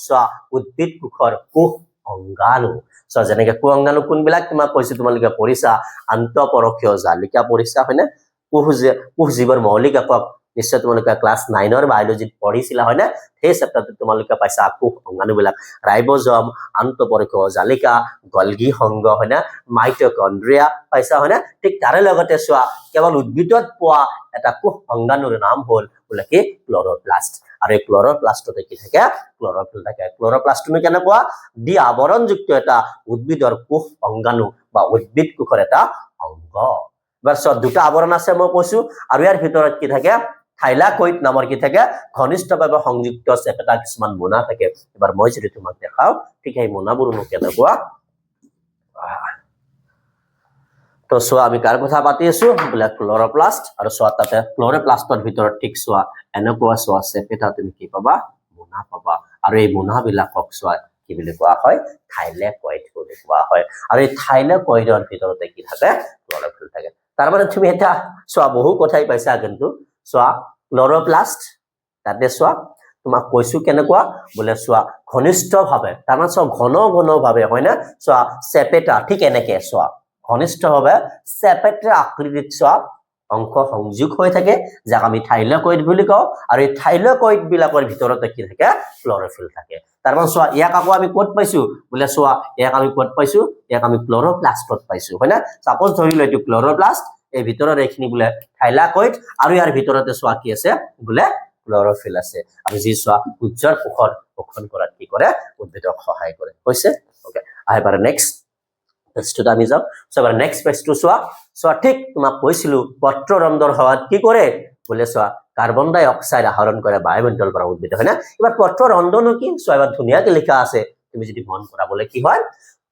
চোৱা উদ্ভিদ কোষৰ কোষ অংগাণু চোৱা যেনেকে কোষ অংগাণু কোনবিলাক তোমাক কৈছো তোমালোকে পঢ়িছা আন্তঃপৰকীয় জালিকা পঢ়িছা হয় না কোষ জীৱৰ মৌলিক একক নিশ্চয় তোমালোকে ক্লাস 9 বায়োলজিত পঢ়িছিলা হয় না সেই চেপ্টাৰটো তোমালোকে পাইছা কোষ অংগাণুবিলাক ৰাইবোজম আন্তঃপৰকীয় জালিকা গলগি সংঘ হয় না মাইটোকন্ড্ৰিয়া পাইছা হয় না ঠিক তাৰে লগতে চোৱা কেৱল উদ্ভিদত পোৱা এটা কোষ অংগাণুৰ নাম হল বোলে কি ক্লোৰোপ্লাষ্ট আৰু এই ক্লোৰোপ্লাষ্টতে কি থাকে ক্লোৰোফিল থাকে ক্লোৰোপ্লাষ্টনো কেনেকুৱা দি আৱৰণযুক্ত এটা উদ্ভিদৰ কোষ অংগাণু বা উদ্ভিদ কোষৰ এটা অংগ এবাৰ চোৱা দুটা আৱৰণ আছে মই কৈছো আৰু ইয়াৰ ভিতৰত কি থাকে থাইলাকইড নামৰ কি থাকে ঘনিষ্ঠভাৱে সংযুক্ত চেপেটা কিছুমান মোনা থাকে এবাৰ মই যদি তোমাক দেখাও ঠিক এই মোনাবোৰনো কেনেকুৱা তো চোৱা আমি কাৰ কথা পাতি আছো বোলে ক্লোৰোপ্লাস্ট আৰু চোৱা তাতে ক্লোৰোপ্লাস্টৰ ভিতৰত ঠিক চোৱা এনেকুৱা চোৱা চেপেটা তুমি কি পাবা মোনা পাবা আৰু এই মোনাবিলাকক চোৱা কি বুলি কোৱা হয় থাইলাকইড বুলি কোৱা হয় আৰু এই থাইলাকইডৰ ভিতৰতে কি থাকে ক্লোৰোফিল থাকে তাৰ মানে তুমি এটা চোৱা বহু কথাই পাইছা কিন্তু চোৱা ক্লোৰোপ্লাস্ট তাতে চোৱা তোমাক কৈছো কেনেকুৱা বোলে চোৱা ঘনিষ্ঠভাৱে তাৰ মানে চোৱা ঘনভাৱে হয় না চোৱা চেপেটা ঠিক এনেকে চোৱা ঘনিষ্ঠভাৱে চেপেটা আকৃতিত চোৱা অংশ সংযোগ হৈ থাকে যাক আমি থাইলাকইড বুলি কওঁ আৰু এই থাইলাকইড বিলাকৰ ভিতৰতে কি থাকে ক্লোৰোফিল থাকে তাৰ মানে চোৱা ইয়াক আকৌ আমি ক'ত পাইছো বোলে চোৱা ইয়াক আমি ক'ত পাইছো ইয়াক আমি ক্লোৰোপ্লাস্টত পাইছো হয় না সাপোজ ধৰিলো এইটো ক্লোৰোপ্লাস্ট এই ভিতৰৰ এইখিনি বোলে থাইলাকইড আৰু ইয়াৰ ভিতৰতে চোৱা কি আছে বোলে ক্লোৰোফিল আছে আৰু যি চোৱা উজ্জ্বল পোহৰ শোষণ কৰাত কি কৰে উদ্ভিদক সহায় কৰে হৈছে ওকে আহিবাৰ নেক্সট পেজটোত আমি যাওঁ সো এবাৰ নেক্সট পেজটো চোৱা ঠিক তোমাক কৈছিলো পত্ৰৰন্ধ্ৰৰ সহায়ত কি কৰে বোলে চোৱা কাৰ্বন ডাই অক্সাইড আহৰণ কৰে বায়ুমণ্ডলৰ পৰা উদ্ভিদ হয় না এবাৰ পত্ৰৰন্ধ্ৰনো কি চোৱা এবাৰ ধুনীয়াকৈ লিখা আছে তুমি যদি মন কৰা বোলে কি হয়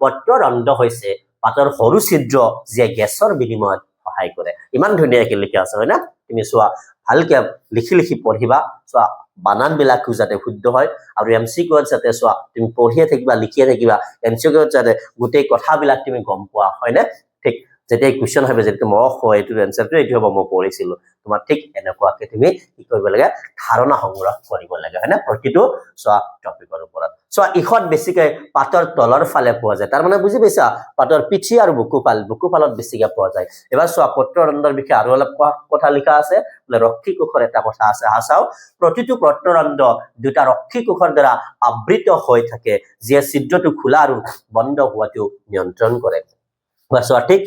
পত্ৰৰন্ধ্ৰ হৈছে পাতৰ সৰু ছিদ্ৰ যে গেছৰ বিনিময়ত সহায় কৰে ইমান ধুনীয়াকৈ লিখা আছে হয় না তুমি চোৱা ভালকে লিখি পঢ়িবা চোৱা বানান বিলাকো যাতে শুদ্ধ হয় আৰু এমসিকিউ যাতে চোৱা তুমি পঢ়িয়ে থাকিবা লিখিয়ে থাকিবা এমসিকিউ যাতে গোটেই কথাবিলাক তুমি গম পোৱা হয় না ঠিক যেতিয়া কোৱেশ্চন হবে যেটো মই হয় এটো এনসাৰটো এটো হ'ব মই পঢ়িছিলো তোমাৰ ঠিক এনেকুৱাকে তুমি কি কৰিব লাগে ধাৰণা সংগ্ৰহ কৰিব লাগে হয় না প্ৰতিটো চোৱা টপিকৰ ওপৰত চোৱা ইখন বেছিকৈ পাতৰ তলৰ ফালে পোৱা যায় তাৰ মানে বুজি পাইছা পাতৰ পিঠি আৰু বুকুপালত বেছিকৈ পোৱা যায় এবাৰ চোৱা পত্ৰৰন্ধ্ৰৰ বিষয়ে আৰু অলপ কথা লিখা আছে ৰক্ষী কোষৰ এটা কথা আছে হাসাও প্ৰতিটো পত্ৰৰন্ধ্ৰ দুটা ৰক্ষী কোষৰ দ্বাৰা আবৃত হৈ থাকে যে ছিদ্ৰটো খোলা আৰু বন্ধ হোৱাটো নিয়ন্ত্ৰণ কৰে চোৱা ঠিক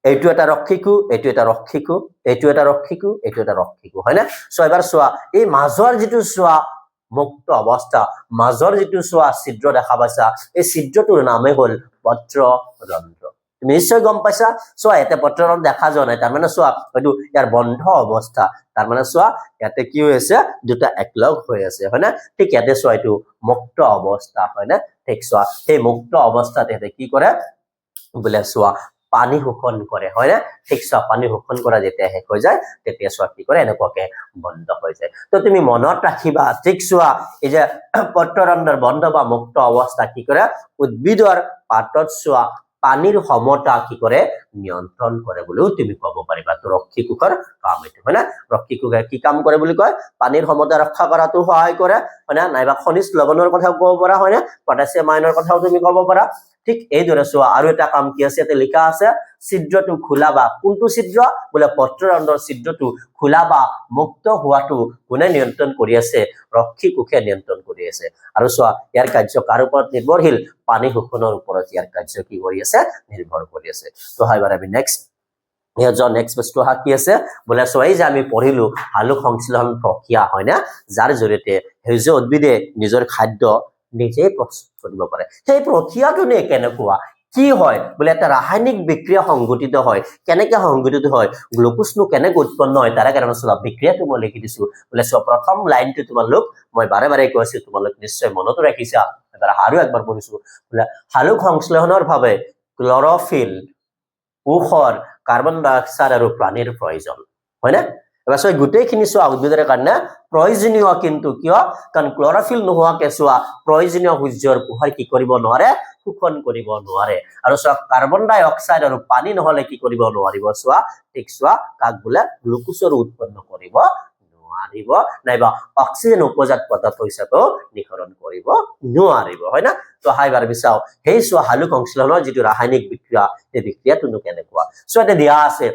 এইটো এটা ৰক্ষীকো এইটো এটা ৰক্ষীকো এইটো এটা ৰক্ষীকো এইটো এটা ৰক্ষীকো হয় না সো এবাৰ চোৱা এই মাজৰ যেটো চোৱা মুক্ত অৱস্থা মাজৰ যেটো চোৱা ছিদ্ৰ দেখা পাইছা এই ছিদ্ৰটোৰ নামে হ'ল পত্ৰৰন্ধ্ৰ তুমি নিশ্চয় গম পাইছা চোৱা এতে পত্ৰৰন্ধ্ৰ দেখা যোৱা নাই তাৰ মানে চোৱা এইটো ইয়াৰ বন্ধ অৱস্থা তাৰ মানে চোৱা ইয়াতে কি হৈছে দুটা একলগ হৈ আছে হয় না ঠিক ইয়াতে চোৱা এইটো মুক্ত অৱস্থা হয় না ঠিক চোৱা এই মুক্ত অৱস্থাতে কি কৰে বোলে চোৱা পানী শোষণ কৰে হয় না ঠিক চোৱা পানী শোষণ কৰা যেতিয়া শেষ হৈ যায় তেতিয়া চোৱা কি কৰে এনেকুৱাকে বন্ধ হৈ যায় তো তুমি মনত ৰাখিবা ঠিক চোৱা এই যে পত্ৰৰন্ধ্ৰৰ বন্ধ বা মুক্ত অৱস্থা কি কৰে উদ্ভিদৰ পাতত চোৱা পানীৰ সমতা কি কৰে নিয়ন্ত্ৰণ কৰে বুলিও তুমি ক'ব পাৰিবা তো ৰক্ষী কোষৰ কাম এইটো হয় না ৰক্ষী কোষে কি কাম কৰে বুলি কয় পানীৰ সমতা ৰক্ষা কৰাটো সহায় কৰে হয় না নাইবা খনিজ লৱণৰ কথা ক'ব পৰা হয় না পটাছিয়াম আয়নৰ কথাও তুমি ক'ব পাৰা ঠিক এই দৰে চোৱা আৰু এটা কাম কি আছে এতে লিখা আছে ছিদ্ৰটো খোলা বা কোনটো ছিদ্ৰ বোলে পত্ৰৰন্ধ্ৰৰ ছিদ্ৰটো খোলা বা মুক্ত হোৱাটো কোনে নিয়ন্ত্ৰণ কৰি আছে ৰক্ষী কোষে নিয়ন্ত্ৰণ কৰি আছে আৰু চোৱা ইয়াৰ কাৰ্য কাৰ ওপৰত নিৰ্ভৰশীল পানী শোষণৰ ওপৰত ইয়াৰ কাৰ্য কি কৰি আছে নিৰ্ভৰ কৰি আছে তো হাইবাৰ আমি নেক্সট নেক্সট বস্তু কি আছে বোলে চোৱা এই যে আমি পঢ়িলো আলোক সংশ্লেষণ প্ৰক্ৰিয়া হয় না যাৰ জৰিয়তে সেউজীয়া উদ্ভিদে নিজৰ খাদ্য নিজে প্ৰস্তুত কৰিব পাৰে সেই প্ৰক্ৰিয়াটো নে কেনেকুৱা কি হয় বোলে এটা ৰাসায়নিক বিক্ৰিয়া সংঘটিত হয় কেনেকৈ সংঘটিত হয় গ্লুকোজনো কেনেকৈ উৎপন্ন হয় তাৰ কাৰণে চোৱা বিক্ৰিয়াটো মই লিখি দিছো বোলে চোৱা প্ৰথম লাইনটো তোমালোক মই বাৰে বাৰে কৈছো তোমালোক নিশ্চয় মনত ৰাখিছা এবাৰ আৰু একবাৰ পঢ়িছো বোলে আলোক সংশ্লেষণৰ ভাৱে ক্লোৰোফিল কোষৰ কাৰ্বন ডাই অক্সাইড আৰু পানীৰ প্ৰয়োজন হয় না এবাৰ চোৱা গোটেইখিনি চোৱা উদ্ভিদৰ কাৰণে প্ৰয়োজনীয় কিন্তু কিয় কাৰণ ক্লোৰোফিল নোহোৱাকে চোৱা প্ৰয়োজনীয় সূৰ্যৰ পোহৰ কি কৰিব নোৱাৰে শোষণ কৰিব নোৱাৰে আৰু চোৱা কাৰ্বন ডাই অক্সাইড আৰু পানী নহলে কি কৰিব নোৱাৰিব চোৱা ঠিক চোৱা কাক বোলে গ্লুকোজৰ উৎপন্ন কৰিব নোৱাৰিব নাইবা অক্সিজেন উপজাত পদাৰ্থ হিচাপেও নিঃসৰণ কৰিব নোৱাৰিব হয় না তো হাইবাৰ বিচাও সেই চোৱা আলোক সংশ্লেষণৰ যেটো ৰাসায়নিক বিক্ৰিয়া এই বিক্ৰিয়াটো কেনেকুৱা চোৱা এটা দিয়া আছে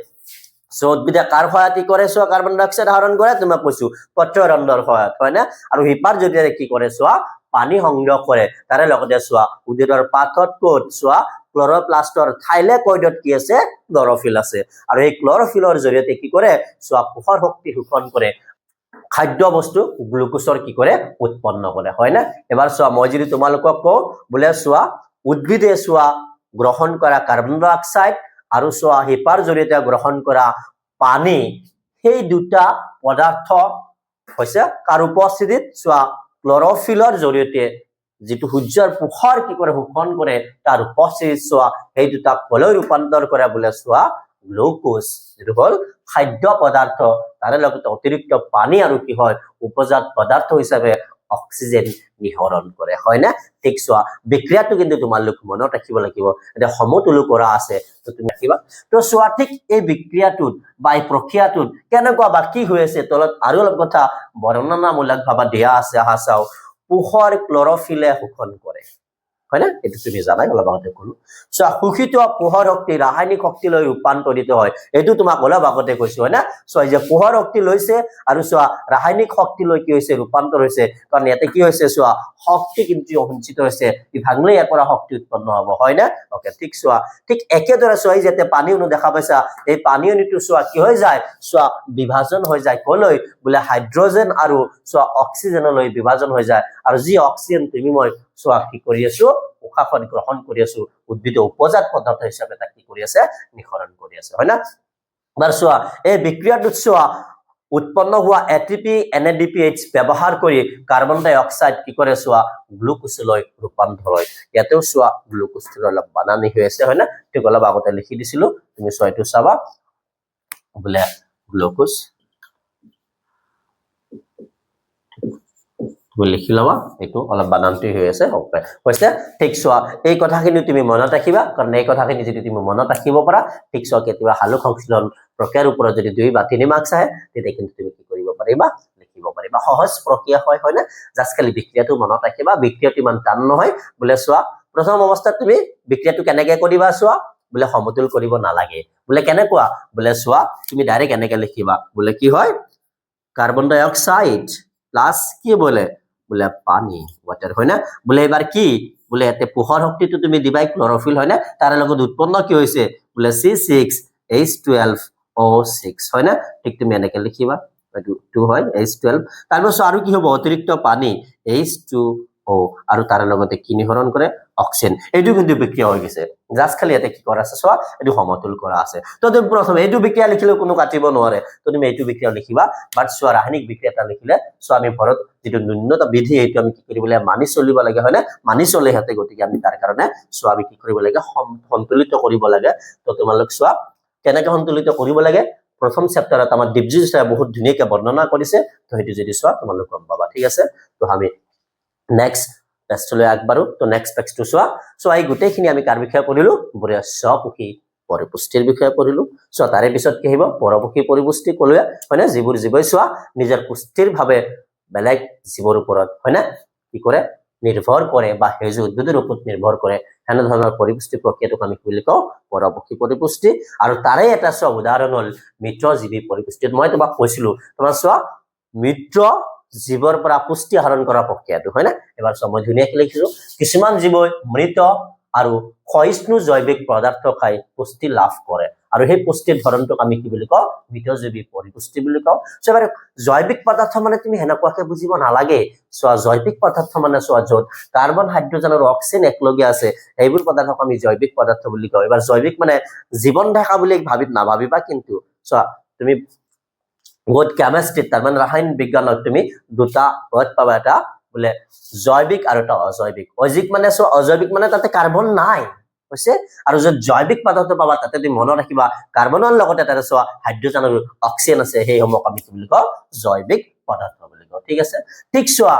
সো উদ্ভিদে কাৰ সহায়ত কৰে চোৱা কাৰ্বন ডাই অক্সাইড আহৰণ কৰে তোমাক কৈছো পত্ৰৰন্ধ্ৰৰ সহায়ত হয় না আৰু হিপাৰ জৰিয়তে কি কৰে চোৱা পানী সংগ্ৰহ কৰে তাৰে লগতে চোৱা উদ্ভিদৰ পাতত কোট চোৱা ক্লোৰোপ্লাস্টৰ থাইলাকইডত কি আছে ক্লোৰোফিল আছে আৰু এই ক্লোৰোফিলৰ জৰিয়তে কি কৰে চোৱা পোহৰ শক্তি শোষণ কৰে খাদ্য বস্তু গ্লুকোজৰ কি কৰে উৎপন্ন কৰে হয় না এবাৰ চোৱা মই যদি তোমালোকক কওঁ বোলে চোৱা উদ্ভিদে চোৱা গ্ৰহণ কৰা কাৰ্বন ডাই অক্সাইড আৰু চোৱা হিপাৰ জৰিয়তে গ্ৰহণ কৰা পানী সেই দুটা পদাৰ্থ হৈছে কাৰ উপস্থিতিত চোৱা ক্লৰফিলৰ জৰিয়তে যেটো সূৰ্যৰ পোহৰ কি কৰে শোষণ কৰে তাৰ উপস্থিতিত চোৱা সেই দুটা কলৈ ৰূপান্তৰ কৰে বলে চোৱা গ্লুকোজ যেটো হল খাদ্য পদাৰ্থ তাৰে লগতে অতিৰিক্ত পানী আৰু কি হয় উপজাত পদাৰ্থ হিচাপে অক্সিজেন নিহৰণ কৰে হয় না ঠিক চোৱা বিক্ৰিয়াটো কিন্তু তোমালোক মনত ৰাখিব লাগিব এটা সমতুল কৰা আছে তো তুমি ৰাখিবা তো চোৱা ঠিক এই বিক্ৰিয়াটোত বা এই প্ৰক্ৰিয়াটোত কেনেকুৱা বা কি হৈ আছে তলত আৰু অলপ কথা বৰ্ণনামূলক ভাৱে দিয়া আছে আহা চাও পোহৰ ক্লৰফিলে শোষণ কৰে হয় না এটো তুমি জানাই অলপ আগতে কলো সো শোষিত পোহৰ শক্তি ৰাসায়নিক শক্তিলৈ ৰূপান্তৰিত হয় এটো তোমাক অলপ আগতে কৈছো হয় না সো এই যে পোহৰ শক্তি লৈছে আৰু সো ৰাসায়নিক শক্তিলৈ কি হৈছে ৰূপান্তৰ হৈছে কাৰণ ইয়াতে কি হৈছে সো শক্তি কিন্তু সঞ্চিত হৈছে ই ভাঙলে ইয়াৰ পৰা শক্তি উৎপন্ন হ'ব হয় না ওকে ঠিক সো ঠিক একেদৰে সো এই যেতে পানী অনু দেখা পাইছা এই পানী অনুটো সো কি হৈ যায় সো বিভাজন হৈ যায় কলৈ বলে হাইড্ৰোজেন আৰু সো অক্সিজেনলৈ বিভাজন হৈ যায় আৰু যি অক্সিজেন তুমি মই সো কি কৰি আছো উশাহত গ্ৰহণ কৰি আছো উদ্ভিদ উপজাত পদাৰ্থ হিচাপে তাক কি কৰি আছে নিখৰণ কৰি আছে হয় না বাৰ সো এই বিক্ৰিয়াটোত সো উৎপন্ন হোৱা এটিপি এনএডিপিএইচ ব্যৱহাৰ কৰি কাৰ্বন ডাই অক্সাইড কি কৰে সো গ্লুকোজলৈ ৰূপান্তৰ হয় ইয়াতেও সো গ্লুকোজৰ অলপ বানানি হৈ আছে হয় না ঠিক অলপ আগতে লিখি দিছিলো তুমি সো এটো চাবা বলে গ্লুকোজ লিখি লবা এটো অলপ বানানটি হৈ আছে ওকে কৈছে ঠিক সোৱা এই কথাখিনি তুমি মনত ৰাখিবা কাৰণ এই কথাখিনি যদি তুমি মনত ৰাখিব পাৰা ঠিক সোৱা কেতিয়াবা হালু সংশ্লেষণ প্ৰক্ৰিয়াৰ ওপৰত যদি 2 বা 3 মাৰ্কস আহে তেতিয়া কিন্তু তুমি কি কৰিব পাৰিবা লিখিব পাৰিবা সহজ প্ৰক্ৰিয়া হয় না জাস্ট খালি বিক্ৰিয়াটো মনত ৰাখিবা বিক্ৰিয়াটো ইমান টান নহয় বলে সোৱা প্ৰথম অৱস্থাত তুমি বিক্ৰিয়াটো কেনেকৈ কৰিবা সোৱা বলে সমতুল কৰিব নালাগে বলে কেনেকুৱা বলে সোৱা তুমি ডাইৰেক্ট এনেকৈ লিখিবা বলে কি হয় কাৰ্বন ডাই অক্সাইড প্লাস কি বলে বলে পানী ওয়াটাৰ হয় না বলে এবাৰ কি বলে এতে পোহৰ শক্তিটো তুমি দিবাই ক্লোরোফিল হয় না তার লগত উৎপন্ন কি হৈছে বলে C6H12O6 হয় না ঠিক তুমি এনেকৈ লিখিবা 2 হয় H12 তাৰপিছত আৰু কি হ'ব অতিৰিক্ত পানী H2O আৰু তাৰ লগতে কি নিহৰণ কৰে অক্সিজেন এটো কিন্তু বিক্ৰিয়া হৈ গৈছে জাস্ট খালি এতে কি কৰা আছে সোৱা এটো সমতুল কৰা আছে তো তুমি প্ৰথমে এটো বিক্ৰিয়া লিখিলে কোনো কাটিব নোৱাৰে তো তুমি এটো বিক্ৰিয়া লিখিবা বাট সোৱা ৰাসায়নিক বিক্ৰিয়াটা লিখিলে সো আমি ঘৰত যেটো ন্যূনতম বিধি এটো আমি কি কৰিবলৈ মানি চলিব লাগে হয় না মানি চলে হাতে গতিকে আমি তাৰ কাৰণে সো আমি কি কৰিব লাগে সন্তুলিত কৰিব লাগে তো তোমালোক সোৱা কেনেকৈ সন্তুলিত কৰিব লাগে প্ৰথম চেপ্টাৰত আমাৰ ডিপজিছে বহুত ধুনীয়াকৈ বৰ্ণনা কৰিছে তো হেতু যদি সোৱা তোমালোক গম পাবা ঠিক আছে তো আমি নেক্সট টেষ্টলৈ আগবাৰো তো নেক্সট টেক্সটটো সোৱা সো এই গুটেখিনি আমি কাৰ বিষয়ে পঢ়িলো বঢ়িয়া স্বপোষী পৰিপুষ্টিৰ বিষয়ে পঢ়িলো সো তাৰে পিছত কি হ'ব পৰপোষী পৰিপুষ্টি কলুয়া হয় না যিবোৰ জীৱই সোৱা নিজৰ পুষ্টিৰ ভাৱে বেলেগ জীৱৰ ওপৰত হয় না কি কৰে নিৰ্ভৰ কৰে বা হেজু উদ্ভিদৰ ওপৰত নিৰ্ভৰ কৰে হেনে ধৰণৰ পৰিপুষ্টি প্ৰক্ৰিয়াটোক আমি কি বুলি কওঁ পৰপোষী পৰিপুষ্টি আৰু তাৰে এটা সব উদাহৰণ হল মিত্ৰজীৱী পৰিপুষ্টি মই তোমাক কৈছিলো তোমাৰ সোৱা মিত্ৰ জীৱৰ পৰা পুষ্টি আহৰণ কৰা প্ৰক্ৰিয়াটো হয় না এবাৰ সময় ধুনীয়াকৈ লিখিছো কিছুমান জীৱই মৃত আৰু ক্ষয়িষ্ণু জৈৱিক পদাৰ্থ খাই পুষ্টি লাভ কৰে আৰু সেই পুষ্টিৰ ধৰণটোক আমি কি বুলি কওঁ মিত্ৰজীৱী পৰিপুষ্টি বুলি কওঁ সো এবাৰ জৈৱিক পদাৰ্থ মানে তুমি হেনকুৱাকে বুজিব নালাগে সো জৈৱিক পদাৰ্থ মানে সো যত কাৰ্বন হাইড্ৰোজেন আৰু অক্সিজেন একলগে আছে এইবোৰ পদাৰ্থক আমি জৈৱিক পদাৰ্থ বুলি কওঁ এবাৰ জৈৱিক মানে জীৱন দেখা বুলি নাভাবিবা কিন্তু সো তুমি ওয়ার্ড কেমিস্ট্রি তার মানে রাসায়নিক বিজ্ঞানত তুমি দুটা ওয়ার্ড পাবা এটা বলে জৈবিক আৰু এটা অজৈবিক অজৈবিক মানে সো অজৈবিক মানে তাতে কাৰ্বন নাই হৈছে আৰু যে জৈবিক পদাৰ্থ পাবা তাতে তুমি মনত ৰাখিবা কাৰ্বনৰ লগতে তাতে সো হাইড্ৰোজেন আৰু অক্সিজেন আছে সেই সমক আমি কি বুলি কওঁ জৈবিক পদাৰ্থ বুলি কওঁ ঠিক আছে ঠিক সোৱা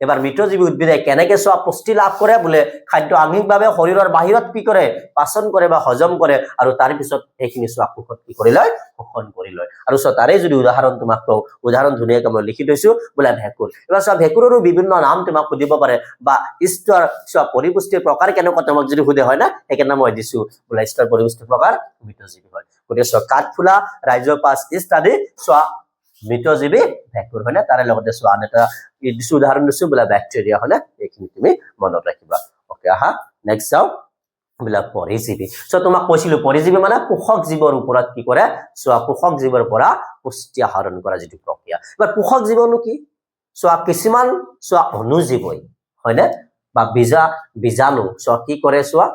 এবাৰ মিত্ৰজীৱী উদ্ভিদে কেনেকৈ সোৱা পুষ্টি লাভ কৰে বলে খাদ্য আংশিকভাৱে শৰীৰৰ বাহিৰত কি কৰে পাচন কৰে বা হজম কৰে আৰু তাৰ পিছত এইখিনি সোৱা কোষত কি কৰি লয় শোষণ কৰি লয় আৰু সোৱা তাৰে যদি উদাহৰণ তোমাক কওঁ উদাহৰণ ধুনীয়াকৈ মই লিখি থৈছো বলে ভেকুৰ এবাৰ সোৱা ভেকুৰৰো বিভিন্ন নাম তোমাক সুধিব পাৰে বা স্তৰ সোৱা পৰিপুষ্টিৰ প্ৰকাৰ কেনেকুৱা তোমাক যদি সুধে হয় না সেইকাৰণে মই দিছো বলে স্তৰ পৰিপুষ্টিৰ প্ৰকাৰ মিত্ৰজীৱী হয় গতিকে সোৱা কাঠফুলা ৰাইজোপাছ ইত্যাদি সোৱা মিত্ৰজীৱী ভেকুৰ হয় না তাৰে লগতে সোৱা আন এটা দিছো উদাহৰণ দিছো বলে ব্যাকটেৰিয়া হয় না এইখিনি তুমি মনত ৰাখিবা ওকে আহা নেক্সট যাও বলে পৰিজীৱী সো তোমাক কৈছিলো পৰিজীৱী মানে পোষক জীৱৰ ওপৰত কি কৰে সোৱা পোষক জীৱৰ পৰা পুষ্টি আহৰণ কৰা যেটো প্ৰক্ৰিয়া এবাৰ পোষক জীৱনো কি সোৱা কিছুমান সোৱা অনুজীৱই হয় না বা বীজাণু সোৱা কি কৰে সোৱা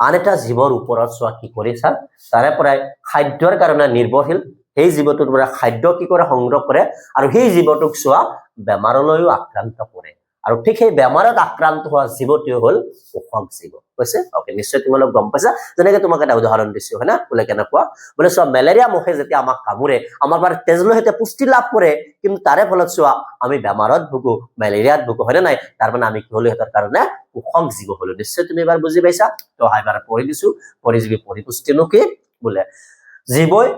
আন এটা জীৱৰ ওপৰত চোৱা কি কৰিছা তাৰে পৰাই খাদ্যৰ কাৰণে নিৰ্ভৰশীল সেই জীৱটোৰ পৰা খাদ্য কি কৰে সংগ্ৰহ কৰে আৰু সেই জীৱটোক চোৱা বেমাৰলৈও আক্ৰান্ত কৰে আৰু ঠিক সেই বেমাৰত আক্ৰান্ত হোৱা জীৱটোৱে হল পোষক জীৱ কৈছে ওকে নিশ্চয় তোমালোক গম পাইছা যেনেকৈ তোমাক এটা উদাহৰণ দিছো হয় না বোলে কেনেকুৱা বোলে চোৱা মেলেৰিয়া মহে যেতিয়া আমাক কামুৰে আমাৰ পৰা তেজলৈ হেতে পুষ্টি লাভ কৰে কিন্তু তাৰে ফলত চোৱা আমি বেমাৰত ভুগো মেলেৰিয়াত ভুগো হয় নাই তাৰ মানে আমি কি হলো হেতৰ কাৰণে পোষক জীৱ হলো নিশ্চয় তুমি এবাৰ বুজি পাইছা তো এবাৰ পঢ়ি দিছো পৰিজীৱী পৰিপুষ্টিনো কি বোলে জীৱই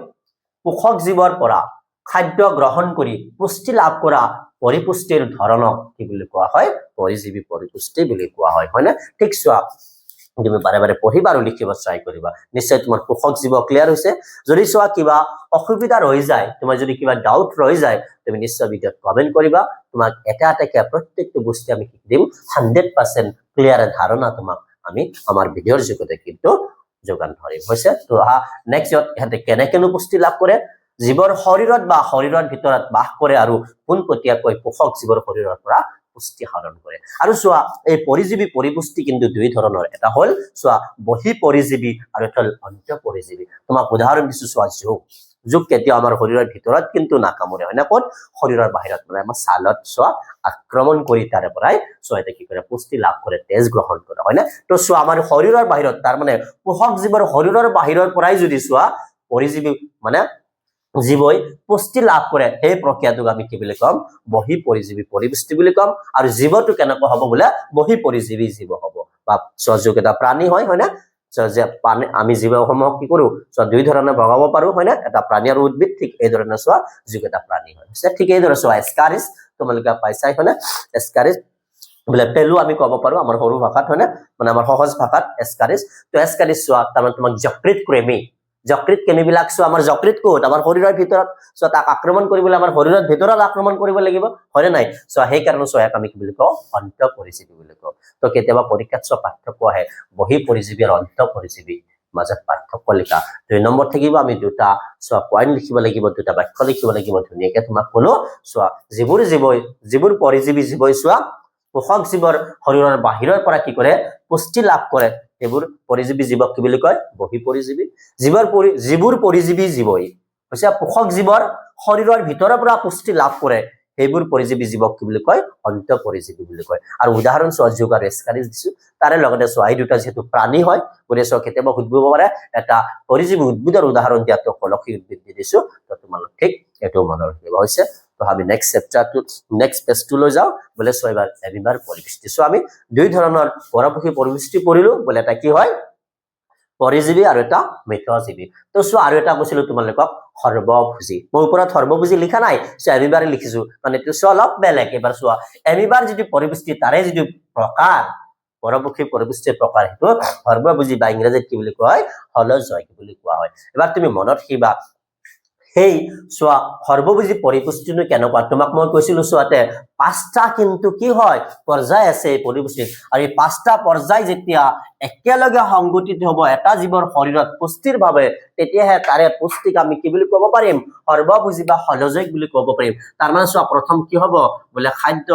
পোষক জীৱৰ পৰা খাদ্য গ্ৰহণ কৰি পুষ্টি লাভ কৰা পৰিপুষ্টিৰ ধৰণক কি বুলি কোৱা হয় পৰিজীৱী পৰিপুষ্টি বুলি কোৱা হয় হয়নে ঠিক চোৱা তুমি বাৰে বাৰে পঢ়িবা আৰু লিখিব ট্ৰাই কৰিবা নিশ্চয় তোমাৰ পোষক জীৱ ক্লিয়াৰ হৈছে যদি চোৱা কিবা অসুবিধা ৰৈ যায় তোমাৰ যদি কিবা ডাউট ৰৈ যায় তুমি নিশ্চয় ভিডিঅ'ত কমেন্ট কৰিবা তোমাক এটা এটাকে প্ৰত্যেকটো বস্তু আমি কি দিম 100% ক্লিয়াৰ ধাৰণা তোমাক আমি আমাৰ ভিডিঅ'ৰ যোগেদি কিন্তু যোগান ধৰিম হৈছে তো নেক্সট ইহঁতে কেনেকেনো পুষ্টি লাভ কৰে জীৱৰ শৰীৰত বা শৰীৰৰ ভিতৰত বাস কৰে আৰু পোনপটীয়াকৈ পোষক জীৱৰ শৰীৰৰ পৰা পুষ্টি আহৰণ কৰে আৰু চোৱা এই পৰিজীৱী পৰিপুষ্টি কিন্তু দুই ধৰণৰ এটা হল চোৱা বহি পৰিজীৱী আৰু এটা হল অন্ত পৰিজীৱী তোমাক উদাহৰণ দিছো চোৱা যোগ কেতিয়া আমাৰ শৰীৰৰ ভিতৰত কিন্তু নাকামৰে হয় না ক'ত শৰীৰৰ বাহিৰত মানে আমাৰ ছালত চোৱা আক্ৰমণ কৰি তাৰে পৰাই চোৱা এটা কি কৰে পুষ্টি লাভ কৰে তেজ গ্ৰহণ কৰে হয় না তো চোৱা আমাৰ শৰীৰৰ বাহিৰত তাৰ মানে পোষক জীৱৰ শৰীৰৰ বাহিৰৰ পৰাই যদি চোৱা পৰিজীৱী মানে জীৱই পুষ্টি লাভ কৰে সেই প্ৰক্ৰিয়াটোক আমি কি বুলি কম বহি পৰিজীৱী পৰিপুষ্টি বুলি কম আৰু জীৱটো কেনেকুৱা হ'ব বোলে বহি পৰিজীৱী জীৱ হ'ব বা সহযোগ এটা প্ৰাণী হয় না যে আমি জীৱসমূহ কি কৰো চোৱা দুই ধৰণে ভগাব পাৰো হয় না এটা প্ৰাণী আৰু উদ্ভিদ ঠিক এই ধৰণে চোৱা যোগ এটা প্ৰাণী হয় ঠিক এই ধৰণে চোৱা এস্কাৰিছ তোমালোকে পাইছাই হয় না এস্কাৰিছ বোলে পেলু আমি ক'ব পাৰো আমাৰ সৰু ভাষাত হয় না মানে আমাৰ সহজ ভাষাত এস্কাৰিছ তো এস্কাৰিছ চোৱা তাৰমানে তোমাক যকৃত ক্ৰেমী যকৃত কেমিবিলাক চোৱা আমাৰ যকৃত কোট আমাৰ শৰীৰৰ ভিতৰত চোৱা তাক আক্ৰমণ কৰিবলৈ আমাৰ শৰীৰৰ ভিতৰত আক্ৰমণ কৰিব লাগিব হয় নাই চোৱা সেই কাৰণে চোৱা আমি কি বুলি কওঁ অন্ত পৰিজীৱী বুলি কওঁ তো কেতিয়াবা পৰীক্ষাত চোৱা পাৰ্থক্য আহে বহি পৰিজীৱী আৰু অন্ত পৰিজীৱী মাজত পাৰ্থক্য লিখা 2 নম্বৰ থাকিব আমি দুটা চোৱা পইণ্ট লিখিব লাগিব দুটা বাক্য লিখিব লাগিব ধুনীয়াকৈ তোমাক ক'লো চোৱা যিবোৰ পৰিজীৱী জীৱই চোৱা পোষক জীৱৰ শৰীৰৰ বাহিৰৰ পৰা কি কৰে পুষ্টি লাভ কৰে এইবোৰ পৰিজীৱী জীৱক কি বুলি কয় বহি পৰিজীৱী যিবোৰ পৰিজীৱী জীৱই হৈছে পোষক জীৱৰ শৰীৰৰ ভিতৰৰ পৰা পুষ্টি লাভ কৰে সেইবোৰ পৰিজীৱী জীৱক কি বুলি কয় অন্ত পৰিজীৱী বুলি কয় আৰু উদাহৰণ সহযোগ আৰু এস্কাৰিছ দিছো তাৰে লগতে চোৱা এই দুটা যেহেতু প্ৰাণী হয় গতিকে চোৱা কেতিয়াবা সুধিব পাৰে এটা পৰিজীৱী উদ্ভিদৰ উদাহৰণ দিয়াটো কলসী উদ্ভিদ দি দিছো তো তোমালোক ঠিক এইটো মনত ৰাখিব হৈছে তো আমি নেক্সট চেপ্টাৰটো নেক্সট পেজটো লৈ যাওঁ বোলে চোৱা এবাৰ এবিবাৰ পৰিপুষ্টি চোৱা আমি দুই ধৰণৰ পৰপক্ষী পৰিপুষ্টি পঢ়িলো বোলে এটা কি হয় পৰিজীৱী আৰু এটা মৃতজীৱী তো চোৱা আৰু এটা কৈছিলো তোমালোকক সৰ্বভোজী মই ওপৰত সৰ্বভোজী লিখা নাই চোৱা এবিবাৰে লিখিছো মানে এইটো চোৱা অলপ বেলেগ এবাৰ চোৱা এবিবাৰ যিটো পৰিপুষ্টি তাৰে যিটো প্ৰকাৰ পৰপক্ষী পৰিপুষ্টিৰ প্ৰকাৰ সেইটো সৰ্বভোজী বা ইংৰাজীত কি বুলি কয় হলজয়ী বুলি কোৱা হয় এবাৰ তুমি মনত ৰাখিবা সেই চোৱা সৰ্বভোজী পৰিপুষ্টিনো কেনেকুৱা তোমাক মই কৈছিলো চোৱাতে পাঁচটা কিন্তু কি হয় পৰ্যায় আছে এই পৰিপুষ্টিত আৰু এই পাঁচটা পৰ্যায় যেতিয়া একেলগে সংগঠিত হ'ব এটা জীৱৰ শৰীৰত পুষ্টিৰ বাবে তেতিয়াহে তাৰে পুষ্টিক আমি কি বুলি ক'ব পাৰিম সৰ্বভোজী বা হলজয়ী বুলি ক'ব পাৰিম তাৰ মানে চোৱা প্ৰথম কি হ'ব বোলে খাদ্য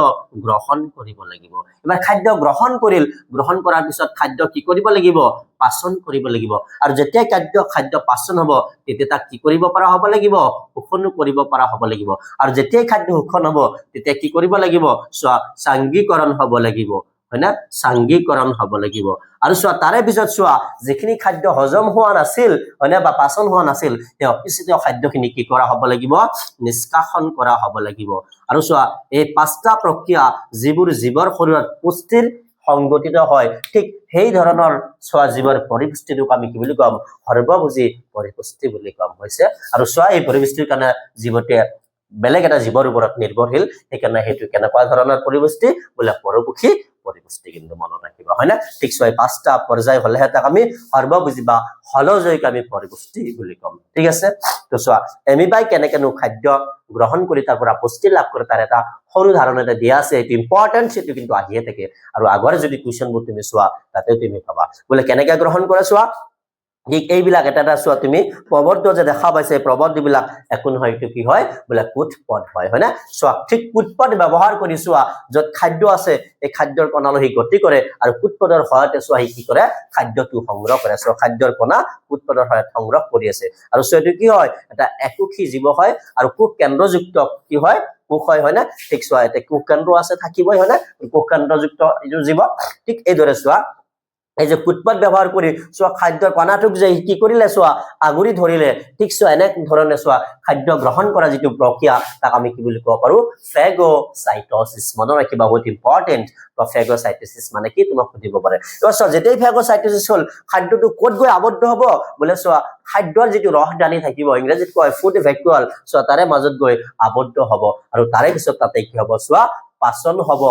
গ্ৰহণ কৰিব লাগিব এবাৰ খাদ্য গ্ৰহণ কৰাৰ পিছত খাদ্য কি কৰিব লাগিব পাচন কৰিব লাগিব আৰু যেতিয়া খাদ্য পাচন হ'ব তেতিয়া তাক কি কৰিব পৰা হ'ব লাগিব শোষণ কৰিব পৰা হ'ব লাগিব আৰু যেতিয়া খাদ্য শোষণ হ'ব তেতিয়া কি কৰিব লাগিব চোৱা সাংগীকৰণ হ'ব লাগিব হয় না সাংগীকৰণ হ'ব লাগিব আৰু চোৱা তাৰে পিছত চোৱা যিখিনি খাদ্য হজম হোৱা নাছিল হয় না বা পাচন হোৱা নাছিল সেই অপচিত খাদ্যখিনি কি কৰা হ'ব লাগিব নিষ্কাশন কৰা হ'ব লাগিব আৰু চোৱা এই পাঁচটা প্ৰক্ৰিয়া যিবোৰ জীৱৰ শৰীৰত পুষ্টিৰ সংগঠিত হয় ঠিক সেই ধৰণৰ চোৱা জীৱৰ পৰিপুষ্টিটোক আমি কি বুলি কম সৰ্বভোজী পৰিপুষ্টি বুলি কম হৈছে আৰু চোৱা এই পৰিপুষ্টিৰ কাৰণে জীৱতে বেলেগ এটা জীৱৰ ওপৰত নিৰ্ভৰশীল সেইকাৰণে সেইটো কেনেকুৱা ধৰণৰ পৰিপুষ্টি বোলে পৰপক্ষী পৰিপুষ্টি কিন্তু মনত ৰাখিবা হয় না ঠিক চোৱা পাঁচটা পৰ্যায় হলেহে তাক আমি সৰ্বভোজী বা হলজয়ীক আমি পৰিপুষ্টি বুলি কম ঠিক আছে তো চোৱা এমিবাই কেনেকেনো খাদ্য গ্ৰহণ কৰি তাৰ পৰা পুষ্টি লাভ কৰে তাৰ এটা সৰু ধাৰণা এটা দিয়া আছে এইটো ইম্পৰ্টেন্ট সেইটো কিন্তু আহিয়ে থাকে আৰু আগৰ যদি কুৱেশ্যনবোৰ তুমি চোৱা তাতে তুমি পাবা বোলে কেনেকৈ গ্ৰহণ কৰে চোৱা ঠিক এইবিলাক এটা এটা চোৱা তুমি প্ৰবৰ্ত যে দেখা পাইছে প্ৰবৰ্তবিলাক একো নহয় এইটো কি হয় বোলে কুটপদ হয় না চোৱা ঠিক কুটপদ ব্যৱহাৰ কৰি চোৱা য'ত খাদ্য আছে এই খাদ্যৰ কণালৈ সি গতি কৰে আৰু কুটপদৰ সহায়তে চোৱা সি কি কৰে খাদ্যটো সংগ্ৰহ কৰে চোৱা খাদ্যৰ কণা কুটপদৰ সহায়ত সংগ্ৰহ কৰি আছে আৰু চোৱা এইটো কি হয় এটা একোষী জীৱ হয় আৰু কোষ কেন্দ্ৰযুক্ত কি হয় কোষ হয় না ঠিক চোৱা এটা কোষ কেন্দ্ৰ আছে থাকিবই হয় না কোষ কেন্দ্ৰযুক্ত এইটো জীৱ ঠিক এইদৰে চোৱা এই যে কুটপদ ব্যৱহাৰ কৰি চোৱা খাদ্যৰ কণাটোক যে কি কৰিলে চোৱা আগুৰি ধৰিলে ঠিক চোৱা এনে ধৰণে চোৱা খাদ্য গ্ৰহণ কৰা যিটো প্ৰক্ৰিয়া তাক আমি কি বুলি ক'ব পাৰো ফেগোসাইটোসিস মনত ৰাখিবা বহুত ইম্পৰ্টেন্ট ফেগোসাইটোসিস মানে কি তোমাক সুধিব পাৰে এবাৰ চোৱা যেতিয়াই ফেগোসাইটোসিস হ'ল খাদ্যটো ক'ত গৈ আবদ্ধ হ'ব বোলে চোৱা খাদ্যৰ যিটো ৰসদানি থাকিব ইংৰাজীত কয় ফুড ভেকুৱাল চোৱা তাৰে মাজত গৈ আবদ্ধ হ'ব আৰু তাৰে পিছত তাতে কি হ'ব চোৱা পাচন হ'ব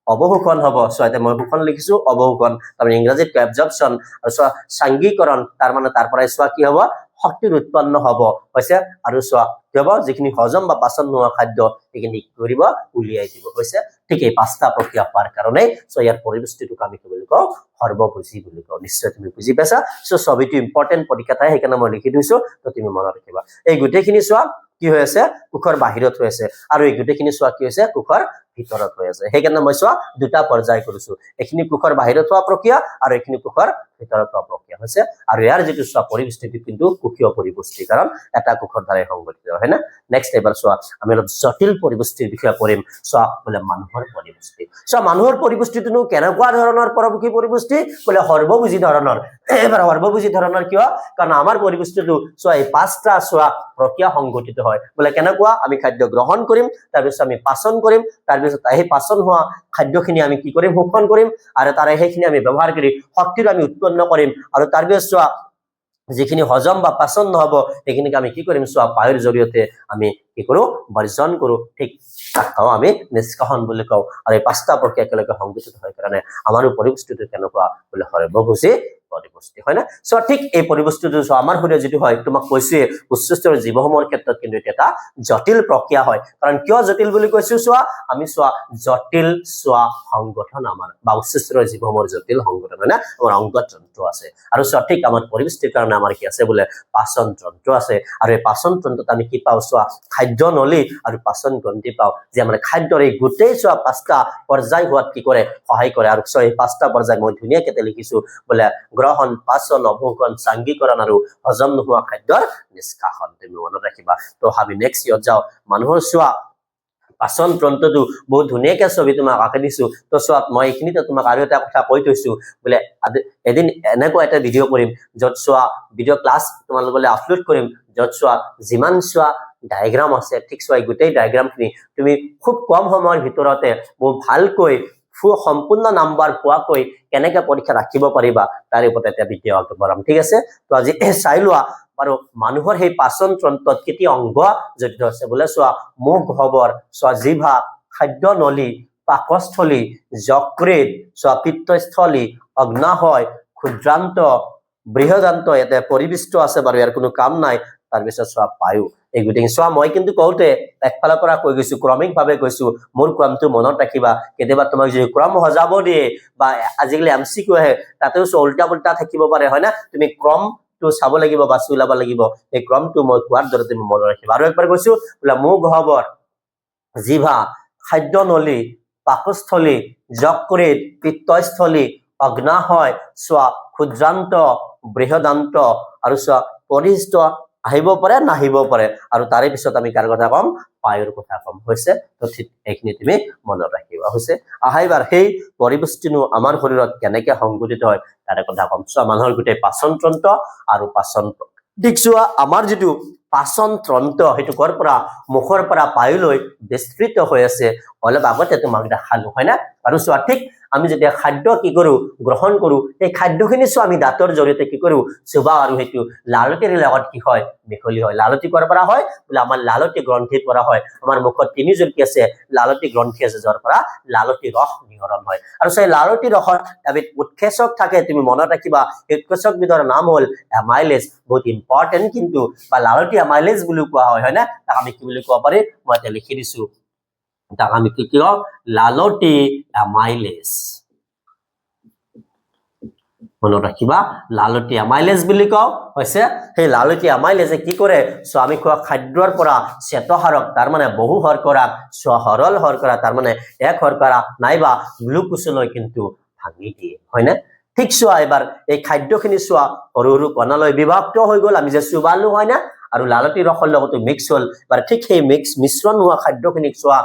অবশোষণ হ'ব সো এটা মই শোষণ লিখিছো অবশোষণ তাৰ ইংৰাজীত এবজৰ্পচন আৰু সো সাংগীকৰণ তাৰ মানে তাৰ পৰাই সোৱা কি হ'ব শক্তিৰ উৎপন্ন হ'ব হৈছে আৰু সোৱা কি হ'ব যিখিনি হজম বা পাচন নোৱা খাদ্য এইখিনি কৰিব উলিয়াই দিব হৈছে ঠিক এই পাঁচটা প্ৰক্ৰিয়া পাৰ কাৰণে সো ইয়াৰ পৰিৱৰ্তিতক আমি কি বুলি কওঁ সৰ্বভোজী বুলি কওঁ নিশ্চয় তুমি বুজি পাইছা সো ছবিটো ইম্পৰ্টেন্ট পৰীক্ষা তাই সেইকাৰণে মই লিখি দিছো তো তুমি মনত ৰাখিবা এই গোটেইখিনি সোৱা কি হৈ আছে কোষৰ বাহিৰত হৈ আছে আৰু এই গোটেইখিনি সোৱা কি হৈছে কোষৰ ভিতৰত হৈ আছে সেইকাৰণে মই সোৱা দুটা পৰ্যায় কৰিছো এখিনি কোষৰ বাহিৰত হোৱা প্ৰক্ৰিয়া আৰু এখিনি কোষৰ ভিতৰত হোৱা প্ৰক্ৰিয়া হৈছে আৰু ইয়াৰ যেটো সোৱা পৰিৱৰ্তিত কিন্তু কোষীয় পৰিৱৰ্তিত কাৰণ এটা কোষৰ দ্বাৰা সংগঠিত হয় না নেক্সট এবাৰ সোৱা আমি অলপ জটিল পৰিৱৰ্তিৰ বিষয়ে পঢ়িম সোৱা বলে মানুহৰ পৰিৱৰ্তিত সোৱা মানুহৰ পৰিৱৰ্তিতনো কেনেকুৱা ধৰণৰ পৰমুখী পৰিৱৰ্তিত বলে সৰ্বভোজী ধৰণৰ এবাৰ সৰ্বভোজী ধৰণৰ কিয় কাৰণ আমাৰ পৰিৱৰ্তিতটো সোৱা এই পাঁচটা সোৱা প্ৰক্ৰিয়া সংগঠিত হয় বলে কেনেকুৱা আমি খাদ্য গ্ৰহণ কৰিম তাৰ পিছত আমি পাচন কৰিম তাৰ পিছত এই পাচন হোৱা খাদ্যখিনি আমি কি কৰিম শোষণ কৰিম আৰু তাৰে সেইখিনি আমি ব্যৱহাৰ কৰি শক্তিৰ আমি উৎপন্ন কৰিম আৰু তাৰ পিছত যিখিনি হজম বা পাচন নহব সেইখিনিক আমি কি কৰিম সোৱা বায়ুৰ জৰিয়তে আমি কি কৰো বৰ্জন কৰো ঠিক তাকও আমি নিষ্কাশন বুলি কওঁ আৰু এই পাঁচটা প্ৰক্ৰিয়া একেলগে সংগঠিত হয় কাৰণে আমাৰ পৰিৱৰ্তিত কেনেকুৱা বলে সৰ্বভোজী পৰিৱৰ্তিত হয় না সো ঠিক এই পৰিৱৰ্তিতটো আমাৰ শৰীৰত যেটো হয় তোমাক কৈছে উচ্চস্তৰৰ জীৱসমূহৰ ক্ষেত্ৰত কিন্তু এটা জটিল প্ৰক্ৰিয়া হয় কাৰণ কিয় জটিল বুলি কৈছো সোৱা আমি সোৱা জটিল সোৱা সংগঠন আমাৰ বা উচ্চস্তৰৰ জীৱসমূহৰ জটিল সংগঠন হয় না আমাৰ অংগতন্ত্ৰ আছে আৰু সঠিক আমাৰ পৰিৱৰ্তিৰ কাৰণে আমাৰ কি আছে বলে পাচন তন্ত্ৰ আছে আৰু এই পাচন তন্ত্ৰত আমি কি পাও সোৱা খাদ্য নলী আৰু পাচন গ্ৰন্থি পাও যে আমাৰ খাদ্যৰ এই গোটেই সোৱা পাঁচটা পৰ্যায় হোৱাত কি কৰে সহায় কৰে আৰু এই পাঁচটা পৰ্যায় মই ধুনীয়াকৈ লিখিছো বলে গ্ৰহণ পাচন অবশোষণ সাংগীকৰণ আৰু হজম নোহোৱা খাদ্যৰ নিষ্কাশন তুমি মনত ৰাখিবা তো আমি নেক্সট ইয়াত যাও মানুহৰ সোৱা পাচন তন্ত্ৰটো বহুত ধুনীয়াকৈ ছবি তোমাক আঁকি দিছো তো সোৱা মই এইখিনিতে তোমাক আৰু এটা কথা কৈ থৈছো বলে এদিন এনেকুৱা এটা ভিডিও কৰিম যত সোৱা ভিডিও ক্লাছ তোমালোকলৈ আপলোড কৰিম যত সোৱা যিমান সোৱা ডায়াগ্ৰাম আছে ঠিক সোৱা গোটেই ডায়াগ্ৰামখিনি তুমি খুব কম সময়ৰ ভিতৰতে বহুত ভালকৈ সম্পূৰ্ণ নাম্বাৰ পোৱাকৈ কেনেকৈ পৰীক্ষা ৰাখিব পাৰিবা তাৰ ওপৰত এটা ভিডিও আগবঢ়াম ঠিক আছে তো আজি চাই লোৱা আৰু মানুহৰ সেই পাচন তন্ত্ৰত কেতি অংগ জড়িত আছে বলে সোৱা মুখ গহ্বৰ সোৱা জিভা খাদ্য নলী পাকস্থলী যকৃত সোৱা পিত্তস্থলী অগ্নাশয় ক্ষুদ্ৰান্ত বৃহদান্ত এতে পৰিবিষ্ট আছে বাৰু ইয়াৰ কোনো কাম নাই তাৰ পিছত সোৱা পায়ু এই গুটিং সোৱা মই কিন্তু কওতে একফালৰ পৰা কৈ গৈছো ক্ৰমিক ভাৱে কৈছো মোৰ ক্ৰমটো মনত ৰাখিবা কেতিয়াবা তোমাক যদি ক্ৰম সজাব দিয়ে বা আজিকালি এমসিকিউ আহে তাতেও উল্টা পুল্টা থাকিব পাৰে হয় না তুমি ক্ৰম তো চাব লাগিব বা চুলাব লাগিব এই ক্ৰমটো মই কোৱাৰ দৰে তুমি মনত ৰাখিবা আৰু একবাৰ কৈছো বলা মুখ গহ্বৰ জিভা খাদ্য নলী পাকস্থলী যকৃত পিত্তস্থলী অগ্নাশয় সোৱা ক্ষুদ্ৰান্ত বৃহদান্ত আৰু সোৱা পৰিস্থ আহিব পাৰে নাহিব পাৰে আৰু তাৰে পিছত আমি কাৰ কথা কম পায়ুৰ কথা কম হৈছে তো ঠিক এইখিনি তুমি মনত ৰাখিবা হৈছে আহাইবাৰ সেই পৰিৱৰ্তিনো আমাৰ শৰীৰত কেনেকৈ সংগঠিত হয় তাৰে কথা কম সোৱা মানুহৰ গোটেই পাচন তন্ত্ৰ আৰু পাচন দেখছোৱা আমাৰ যেটো পাচন তন্ত্ৰ হেতু কৰ পৰা মুখৰ পৰা পায়ুলৈ বিস্তৃত হৈ আছে অলপ আগতে তোমাক দেখালো হয় না আৰু সোৱা ঠিক আমি যেতিয়া খাদ্য কি কৰো গ্ৰহণ কৰো এই খাদ্যখিনি সোৱা আমি দাঁতৰ জৰিয়তে কি কৰো চোবা আৰু হেতু লালতিৰ লগত কি হয় মিহলি হয় লালতি কৰ পৰা হয় বলে আমাৰ লালতি গ্ৰন্থিৰ পৰা হয় আমাৰ মুখত তিনিজন কি আছে লালতি গ্ৰন্থি আছে যাৰ পৰা লালতি ৰস নিহৰণ হয় আৰু সেই লালতি ৰসৰ এবিধ উৎকেচক থাকে তুমি মনত ৰাখিবা উৎকেচক বিধৰ নাম হল এমাইলেজ বহুত ইম্পৰ্টেন্ট কিন্তু বা লালতি এমাইলেজ বুলি কোৱা হয় না তাক আমি কি বুলি কোৱা পাৰি মই এটা লিখি দিছো তাক আমি কি কওঁ লালতি এমাইলেজ মনত ৰাখিবা লালতীয়া মাইলেজ বুলি কওঁ হৈছে সেই লালতীয়া মাইলেজে কি কৰে সো আমি খোৱা খাদ্যৰ পৰা শ্বেতসাৰক তাৰ মানে বহু শৰ্কৰা সৰল শৰ্কৰা তাৰ মানে এক শৰ্কৰা নাইবা গ্লুকোজলৈ কিন্তু ভাঙি দিয়ে হয়নে ঠিক চোৱা এবাৰ এই খাদ্যখিনি চোৱা সৰু সৰু কণালৈ বিভক্ত হৈ গ'ল আমি যে চুবালো হয় না আৰু লালতী ৰসৰ লগত মিক্স হ'ল বাৰ ঠিক সেই মিশ্ৰণ হোৱা খাদ্যখিনি চোৱা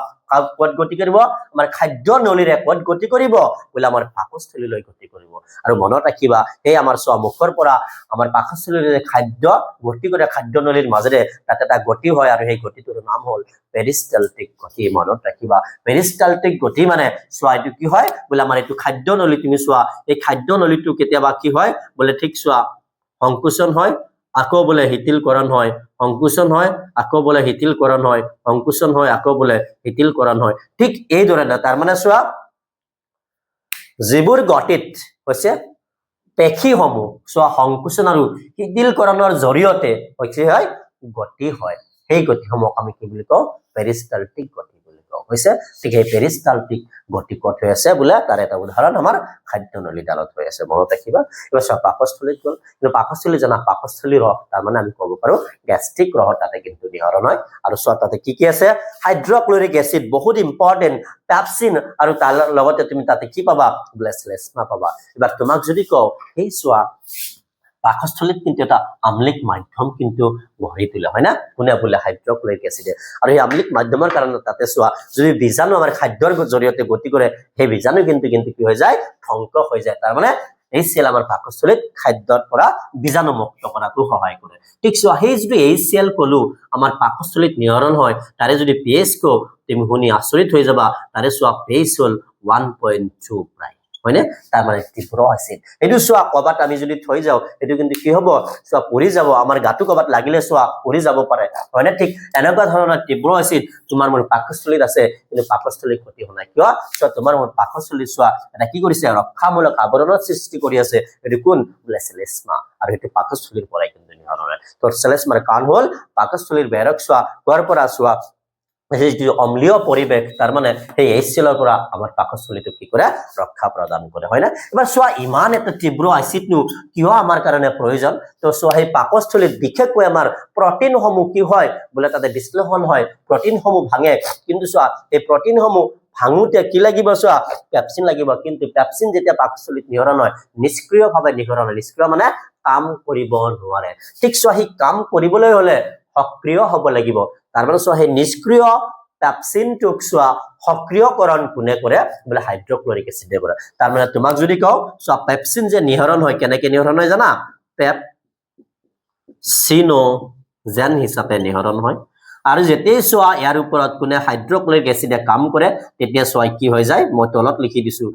কত গতি কৰিব আমাৰ খাদ্য নলীৰে কত গতি কৰিব বলে আমাৰ পাকস্থলীলৈ গতি কৰিব আৰু মনত ৰাখিবা এই আমাৰ চোৱা মুখৰ পৰা আমাৰ পাকস্থলীলৈ খাদ্য গতি কৰে খাদ্য নলীৰ মাজেৰে তাতে এটা গতি হয় আৰু সেই গতিটোৰ নাম হ'ল পেৰিষ্টালটিক গতি মনত ৰাখিবা পেৰিষ্টালটিক গতি মানে চোৱা এইটো কি হয় বলে আমাৰ এইটো খাদ্য নলী তুমি চোৱা এই খাদ্য নলীটো কেতিয়াবা কি হয় বলে ঠিক চোৱা সংকোচন হয় আকৌ বলে হিতিলকৰণ হয় সংকোচন হয় আকৌ বলে হিতিলকৰণ হয় সংকোচন হয় আকৌ বলে হিতিলকৰণ হয় ঠিক এই দৰে তাৰ মানে চোৱা যিবোৰ গতিত হৈছে পেশীসমূহ চোৱা সংকোচন আৰু হিতিলকৰণৰ জৰিয়তে হৈছে হয় গতি হয় সেই গতিসমূহ আমি কি বুলি কওঁ পেৰিষ্টালটিক গতি বুলি কওঁ হৈছে ঠিক এই পেৰিষ্টালটিক গতি কত হৈ আছে বলে তাৰ এটা উদাহৰণ আমাৰ খাদ্য নলীডালত হৈ আছে মনত ৰাখিবা এবাৰ চোৱা পাকস্থলীত গ'ল কিন্তু পাকস্থলী জানা পাকস্থলী ৰস তাৰ মানে আমি ক'ব পাৰো গ্যাস্ট্ৰিক ৰস তাতে কিন্তু নিহৰণ হয় আৰু চোৱা তাতে কি আছে হাইড্ৰক্লোৰিক এসিড বহুত ইম্পৰ্টেন্ট পেপচিন আৰু তাৰ লগতে তুমি তাতে কি পাবা ব্লেসলেসমা পাবা এবাৰ তোমাক যদি কওঁ এই চোৱা পাকস্থলীত কিন্তু এটা আম্লিক মাধ্যম কিন্তু গঢ়ি তোলে হয় না কোনে বলে হাইড্ৰক্লোৰিক এসিড আৰু এই আম্লিক মাধ্যমৰ কাৰণে তাতে চোৱা যদি বীজাণু আমাৰ খাদ্যৰ জৰিয়তে গতি কৰে সেই বীজাণু কিন্তু কি হৈ যায় ধ্বংস হৈ যায় তাৰ মানে এই সেল আমাৰ পাকস্থলীত খাদ্যৰ পৰা বীজাণু মুক্ত কৰাটো সহায় কৰে ঠিক চোৱা সেই যদি এই সেল কলো আমাৰ পাকস্থলীত নিহৰণ হয় তাৰে যদি পিএইচ কো তুমি শুনি আচৰিত হৈ যাবা তাৰে চোৱা পিএইচ হ'ল 1.2 প্ৰায় হয়নে তাৰ মানে তীব্ৰ এসিড এটো চোৱা কবাত আমি যদি থৈ যাও এটো কিন্তু কি হ'ব চোৱা পৰি যাব আমাৰ গাটো কবাত লাগিলে চোৱা পৰি যাব পাৰে হয়নে ঠিক এনেকুৱা ধৰণৰ তীব্ৰ এসিড তোমাৰ মোৰ পাকস্থলীত আছে কিন্তু পাকস্থলীৰ ক্ষতি হোৱা কিয় চোৱা তোমাৰ মোৰ পাকস্থলীত চোৱা এটা কি কৰিছে ৰক্ষামূলক আৱৰণৰ সৃষ্টি কৰি আছে এটো কোন ব্লেসলেসমা আৰু এটো পাকস্থলীৰ পৰাই কিন্তু নিহৰণ হয় তো সেলেসমাৰ কাম হ'ল পাকস্থলীৰ বেৰক চোৱা কৰ পৰা চোৱা এই অম্লীয় পৰিবেশ তাৰ মানে এই এসিলৰ পৰা আমাৰ পাকস্থলীটো কি কৰে ৰক্ষা প্ৰদান কৰে হয় না এবাৰ চোৱা ইমান এটা তীব্ৰ এসিড নু কিয় আমাৰ কাৰণে প্ৰয়োজন তো চোৱা এই পাকস্থলীত বিশেষকৈ আমাৰ প্ৰটিনসমূহ কি হয় বলে তাতে বিশ্লেষণ হয় প্ৰটিনসমূহ ভাঙে কিন্তু চোৱা এই প্ৰটিনসমূহ ভাঙুতে কি লাগিব চোৱা পেপচিন লাগিব কিন্তু পেপচিন যেতিয়া পাকস্থলীত নিহৰণ হয় নিষ্ক্ৰিয়ভাৱে নিহৰণ হয় নিষ্ক্ৰিয় মানে কাম কৰিব নোৱাৰে ঠিক চোৱা হি কাম কৰিবলৈ হলে সক্ৰিয় হ'ব লাগিব তাৰ মানে চোৱা হে নিষ্ক্ৰিয় পেপচিন টুক চোৱা সক্ৰিয়কৰণ কোনে কৰে বলে হাইড্ৰক্লোৰিক এসিডে কৰে তাৰ মানে তোমাক যদি কওঁ চোৱা পেপচিন যে নিহৰণ হয় কেনেকৈ নিহৰণ হয় জানা পেপচিনোজেন হিচাপে নিহৰণ হয় আৰু যেতিয়া চোৱা ইয়াৰ ওপৰত কোনে হাইড্ৰক্লোৰিক এসিডে কাম কৰে তেতিয়া চোৱা কি হৈ যায় মই তলত লিখি দিছো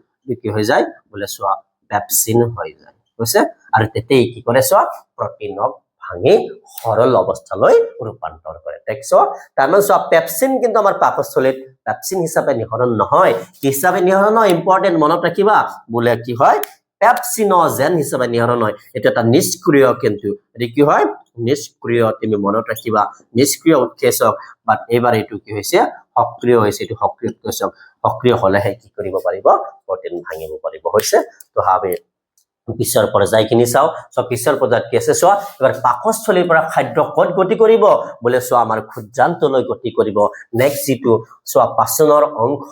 কি হৈ যায় বলে চোৱা পেপচিন হৈ যায় হৈছে আৰু তেতিয়া কি কৰে চোৱা প্ৰটিনক ভাঙি সৰল অৱস্থালৈ ৰূপান্তৰ কৰে দেখছো তাৰ মানে চোৱা পেপচিন কিন্তু আমাৰ পাকস্থলীত পেপচিন হিচাপে নিহৰণ নহয় হিচাপে নিহৰণ ইম্পৰ্টেন্ট মনত ৰাখিবা বলে কি হয় পেপচিনোজেন হিচাপে নিহৰণ হয় এটা এটা নিষ্ক্ৰিয় কিন্তু এটো কি হয় নিষ্ক্ৰিয় তুমি মনত ৰাখিবা নিষ্ক্ৰিয় উৎকেচক বাট এবাৰ এটো কি হৈছে সক্ৰিয় হৈছে এটো সক্ৰিয় উৎকেচক সক্ৰিয় হলেহে কি কৰিব পাৰিব প্ৰটিন ভাঙিব পাৰিব হৈছে তো হাবে পিছৰ পৰ্যায়খিনি চাও সো পিছৰ পৰ্যায়ত কি আছে চোৱা এবাৰ পাকস্থলীৰ পৰা খাদ্য কত গতি কৰিব বলে চোৱা আমাৰ ক্ষুদ্ৰান্তলৈ গতি কৰিব নেক্সট যেটো চোৱা পাচনৰ অংশ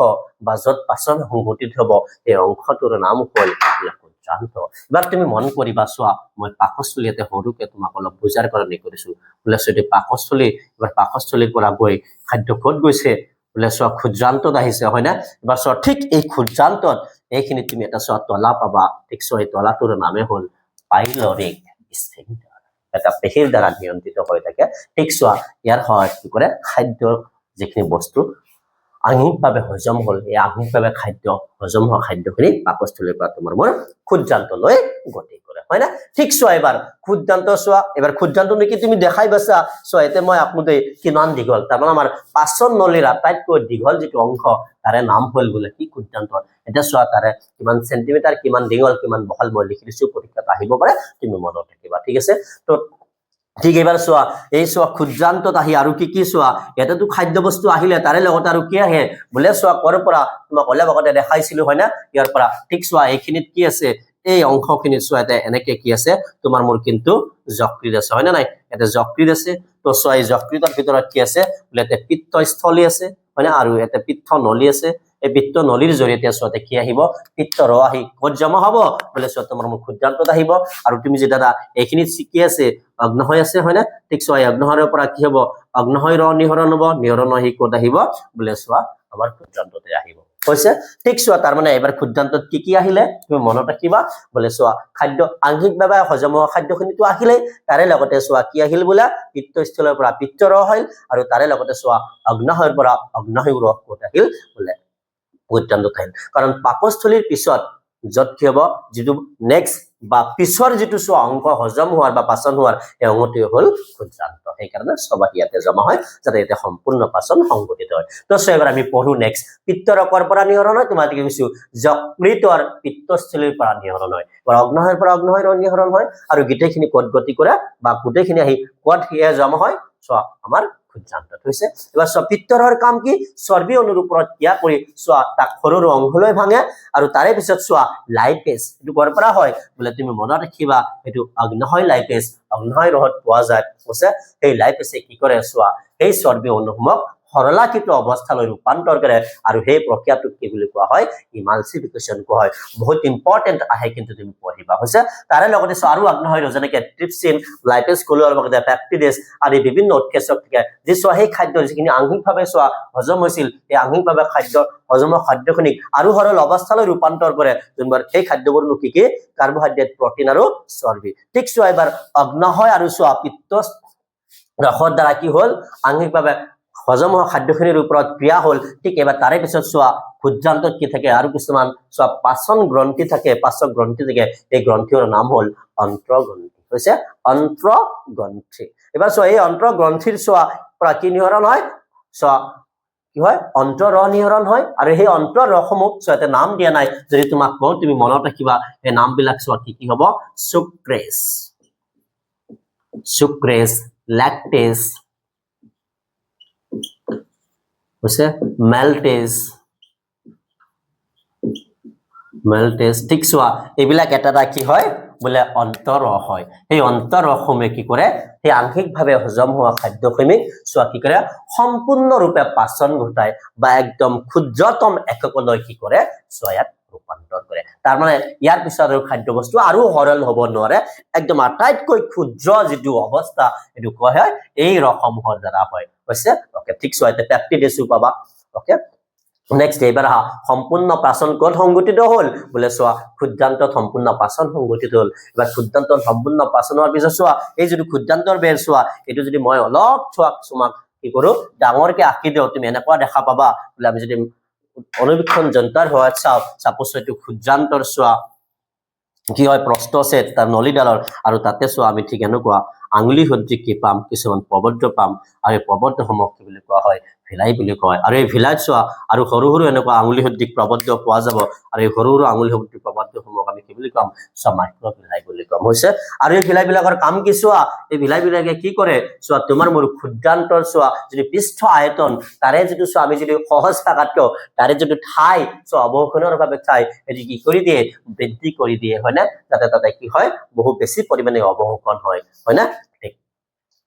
বা যত পাচন সংঘটিত হ'ব এই অংশটোৰ নাম হ'ল ক্ষুদ্ৰান্ত এবাৰ তুমি মন কৰিবা চোৱা মই পাকস্থলীতে সৰুকে তোমাক অলপ বুজাৰ কাৰণে কৰিছো বলে যদি পাকস্থলী এবাৰ পাকস্থলীৰ পৰা গৈ খাদ্য কত গৈছে বলে চোৱা ক্ষুদ্ৰান্তত আহিছে হয় না এবাৰ চোৱা ঠিক এই ক্ষুদ্ৰান্তত এইখিনি তুমি এটা চোৱা তলা পাবা ঠিক চোৱা এই তলাটোৰ নামে হ'ল পাইলৰিক স্ফিংক্টাৰ এটা পেশীৰ দ্বাৰা নিয়ন্ত্ৰিত হৈ থাকে ঠিক চোৱা ইয়াৰ সহায়ত কি কৰে খাদ্যৰ যিখিনি বস্তু আংশিকভাৱে হজম হ'ল এই আংশিকভাৱে খাদ্য হজম হোৱা খাদ্যখিনি পাকস্থলীৰ পৰা তোমাৰ মোৰ ক্ষুদ্ৰান্তলৈ গতি কৰে হয় না ঠিক চোৱা এবাৰ ক্ষুদ্ৰান্ত চোৱা এবাৰ ক্ষুদ্ৰান্ত নেকি তুমি দেখাই বাছা চোৱা এতে মই আপোনাক কিমান দীঘল তাৰমানে আমাৰ পাচন নলীৰ আটাইতকৈ দীঘল যেটো অংশ তাৰে নাম হ'ল বলে কি ক্ষুদ্ৰান্ত এটা চোৱা তাৰে কিমান সেন্টিমিটাৰ কিমান দীঘল কিমান বহল মই লিখি দিছো পৰীক্ষাত আহিব পাৰে তুমি মনত ৰাখিবা ঠিক আছে তো ঠিক এবাৰ চোৱা এই চোৱা ক্ষুদ্ৰান্তত আহি আৰু কি চোৱা এটাতো খাদ্য বস্তু আহিলে তাৰে লগত আৰু কি আহে বলে চোৱা কৰ পৰা তোমাক অলপ আগতে দেখাইছিলো হয় না ইয়াৰ পৰা ঠিক চোৱা এইখিনিত কি আছে এই অংশখিনি চোৱা এটা এনেকে কি আছে তোমাৰ মোৰ কিন্তু যকৃত আছে হয় না নাই এটা যকৃত আছে তো চোৱা এই যকৃতৰ ভিতৰত কি আছে বোলে এটা পিত্তস্থলী আছে হয় না আৰু এটা পিত্ত নলী আছে এই পিত্ত নলীৰ জৰিয়তে চোৱাতে কি আহিব পিত্ত ৰস আহি ক'ত জমা হ'ব বোলে চোৱা তোমাৰ মোৰ ক্ষুদ্ৰান্তত আহিব আৰু তুমি যে দাদা এইখিনি কি আছে অগ্নহয় আছে হয় না ঠিক চোৱা অগ্নহয়ৰ পৰা কি হ'ব অগ্নহয় ৰস নিহৰণ হ'ব নিহৰণ আহি ক'ত আহিব বোলে চোৱা আমাৰ ক্ষুদ্ৰান্ততে আহিব হৈছে ঠিক চোৱা তাৰ মানে এবাৰ ক্ষুদ্ৰান্তত কি আহিলে তুমি মনত ৰাখিবা বোলে চোৱা খাদ্য আংশিকভাৱে হজম হোৱা খাদ্যখিনিতো আহিলে তাৰে লগতে চোৱা কি আহিল বোলে পিত্তস্থলৰ পৰা পিত্ত ৰস আহিল আৰু তাৰে লগতে চোৱা অগ্নহয়ৰ পৰা অগ্নহয় ৰস ক'ত আহিল বোলে ক্ষুদ্ৰান্তত আহিল কাৰণ পাকস্থলীৰ পিছত যত কি হ'ব যিটো নেক্সট বা পিছৰ যিটো চোৱা অংশ হজম হোৱাৰ বা পাচন হোৱাৰ এই অংশটো হ'ল ক্ষুদ্ৰান্ত সেইকাৰণে সবাই ইয়াতে জমা হয় যাতে ইয়াতে সম্পূৰ্ণ পাচন সংঘটিত হয় তো এবাৰ আমি পঢ়ো নেক্সট পিত্তৰকৰ পৰা নিহৰণ হয় তোমাক কৈছো যকৃতৰ পিত্তস্থলীৰ পৰা নিহৰণ হয় বা অগ্নহয়ৰ পৰা অগ্নহয়ৰ নিহৰণ হয় আৰু গোটেইখিনি ক'ত গতি কৰে বা গোটেইখিনি আহি ক'ত জমা হয় চোৱা আমাৰ ক্ষুদ্ৰান্তত হৈছে এবাৰ চোৱা পিত্তৰৰ কাম কি চৰ্বি অনুৰ ওপৰত ক্ৰিয়া কৰি চোৱা তাক সৰু সৰু অংশলৈ ভাঙে আৰু তাৰে পিছত চোৱা লাইপেজ এটো ক'ৰ পৰা হয় বোলে তুমি মনত ৰাখিবা এটো অগ্নহয় লাইপেজ অগ্নহয় ৰসত পোৱা যায় হৈছে এই লাইপেজে কি কৰে চোৱা এই চৰ্বি অনুসমূহক সৰলাকৃত অৱস্থালৈ ৰূপান্তৰ কৰে আৰু সেই প্ৰক্ৰিয়াটোক কি বুলি কোৱা হয় ইমালসিফিকেশন কোৱা হয় বহুত ইম্পৰ্টেন্ট আহে কিন্তু তুমি পঢ়িবা হৈছে তাৰে লগতে আৰু অগ্নহয় যেনেকৈ ট্ৰিপসিন লাইপেজ কোলৰ লগতে পেপটিডেজ আদি বিভিন্ন উৎকেচক থাকে যে চোৱা সেই খাদ্য যিখিনি আংশিকভাৱে চোৱা হজম হৈছিল এই আংশিকভাৱে খাদ্য হজম খাদ্যখিনিক আৰু সৰল অৱস্থালৈ ৰূপান্তৰ কৰে যোনবাৰ সেই খাদ্যবোৰনো কি কাৰ্বোহাইড্ৰেট প্ৰটিন আৰু চৰ্বি ঠিক চোৱা এবাৰ অগ্নহয় আৰু চোৱা পিত্ত ৰসৰ দ্বাৰা কি হ'ল আংশিকভাৱে হজম হোৱা খাদ্যখিনিৰ ওপৰত ক্ৰিয়া হ'ল ঠিক এবাৰ তাৰে পিছত চোৱা ক্ষুদ্ৰান্তত কি থাকে আৰু কিছুমান চোৱা পাচন গ্ৰন্থি থাকে পাচক গ্ৰন্থি থাকে এই গ্ৰন্থিৰ নাম হ'ল অন্ত্ৰগ্ৰন্থি হৈছে অন্ত্ৰগ্ৰন্থি এবাৰ চোৱা এই অন্ত্ৰগ্ৰন্থিৰ চোৱা পৰা কি নিহৰণ হয় চোৱা কি হয় অন্তৰৰস নিহৰণ হয় আৰু সেই অন্তৰৰসসমূহ চোৱাতে নাম দিয়া নাই যদি তোমাক কওঁ তুমি মনত ৰাখিবা এই নামবিলাক চোৱা কি হ'ব সুক্ৰেজ ল্যাকটেজ হৈছে মেলটেজ ঠিক চোৱা এইবিলাক এটা কি হয় বোলে অন্তৰৰস হয় এই অন্তৰৰসসমূহে কি কৰে সেই আংশিকভাৱে হজম হোৱা খাদ্যখিনি চোৱা কি কৰে সম্পূৰ্ণৰূপে পাচন ঘটায় বা একদম ক্ষুদ্ৰতম এককলৈ কি কৰে চোৱা ইয়াত ৰূপান্তৰ কৰে তাৰ মানে ইয়াৰ পিছত আৰু খাদ্য বস্তু আৰু সৰল হ'ব নোৱাৰে একদম আটাইতকৈ ক্ষুদ্ৰ যিটো অৱস্থা এটো কোৱা হয় এই ৰসসমূহৰ দ্বাৰা হয় হৈছে ওকে ঠিক চোৱা এটা পেপটিডেছো পাবা ওকে নেক্সট এবাৰ সম্পূৰ্ণ পাচন ক'ত সংগঠিত হ'ল বোলে চোৱা ক্ষুদ্ৰান্তত সম্পূৰ্ণ পাচন সংগঠিত হ'ল এবাৰ ক্ষুদ্ৰান্তত সম্পূৰ্ণ পাচন হোৱাৰ পিছত চোৱা এই যিটো ক্ষুদ্ৰান্তৰ বেৰ চোৱা এইটো যদি মই অলপ তোমাক কি কৰো ডাঙৰকে আঁকি দিওঁ তুমি এনেকুৱা দেখা পাবা বোলে আমি যদি অনুবীক্ষণ যন্ত্ৰৰ সহায়ত চাওঁ সাপোজ এইটো ক্ষুদ্ৰান্তৰ চোৱা কি হয় প্ৰস্থছেদ তাৰ নলীডালৰ আৰু তাতে চোৱা আমি ঠিক এনেকুৱা আঙুলি সদৃশ কি পাম কিছুমান প্ৰবদ্ধ পাম আৰু এই প্ৰবদ্ধসমূহ কি বুলি কোৱা হয় ভিলাই বুলি কয় আৰু এই ভিলাইত চোৱা আৰু সৰু সৰু এনেকুৱা আঙুলি সদৃশ প্ৰবদ্ধ পোৱা যাব আৰু এই সৰু সৰু আঙুলি সদৃশ প্ৰবদ্ধসমূহক আমি কি বুলি কম মাইক্ৰ ভিলাই বুলি কম হৈছে আৰু এই ভিলাইবিলাকৰ কাম কি চোৱা এই ভিলাইবিলাকে কি কৰে চোৱা তোমাৰ মোৰ ক্ষুদ্ৰান্তৰ চোৱা যদি পৃষ্ঠ আয়তন তাৰে যিটো চোৱা আমি যদি সহজ থাকাতকৈ তাৰে যিটো ঠাই চোৱা অৱক্ষণৰ বাবে ঠাই এটি কি কৰি দিয়ে বৃদ্ধি কৰি দিয়ে হয় না যাতে তাতে কি হয় বহু বেছি পৰিমাণে অৱক্ষণ হয় না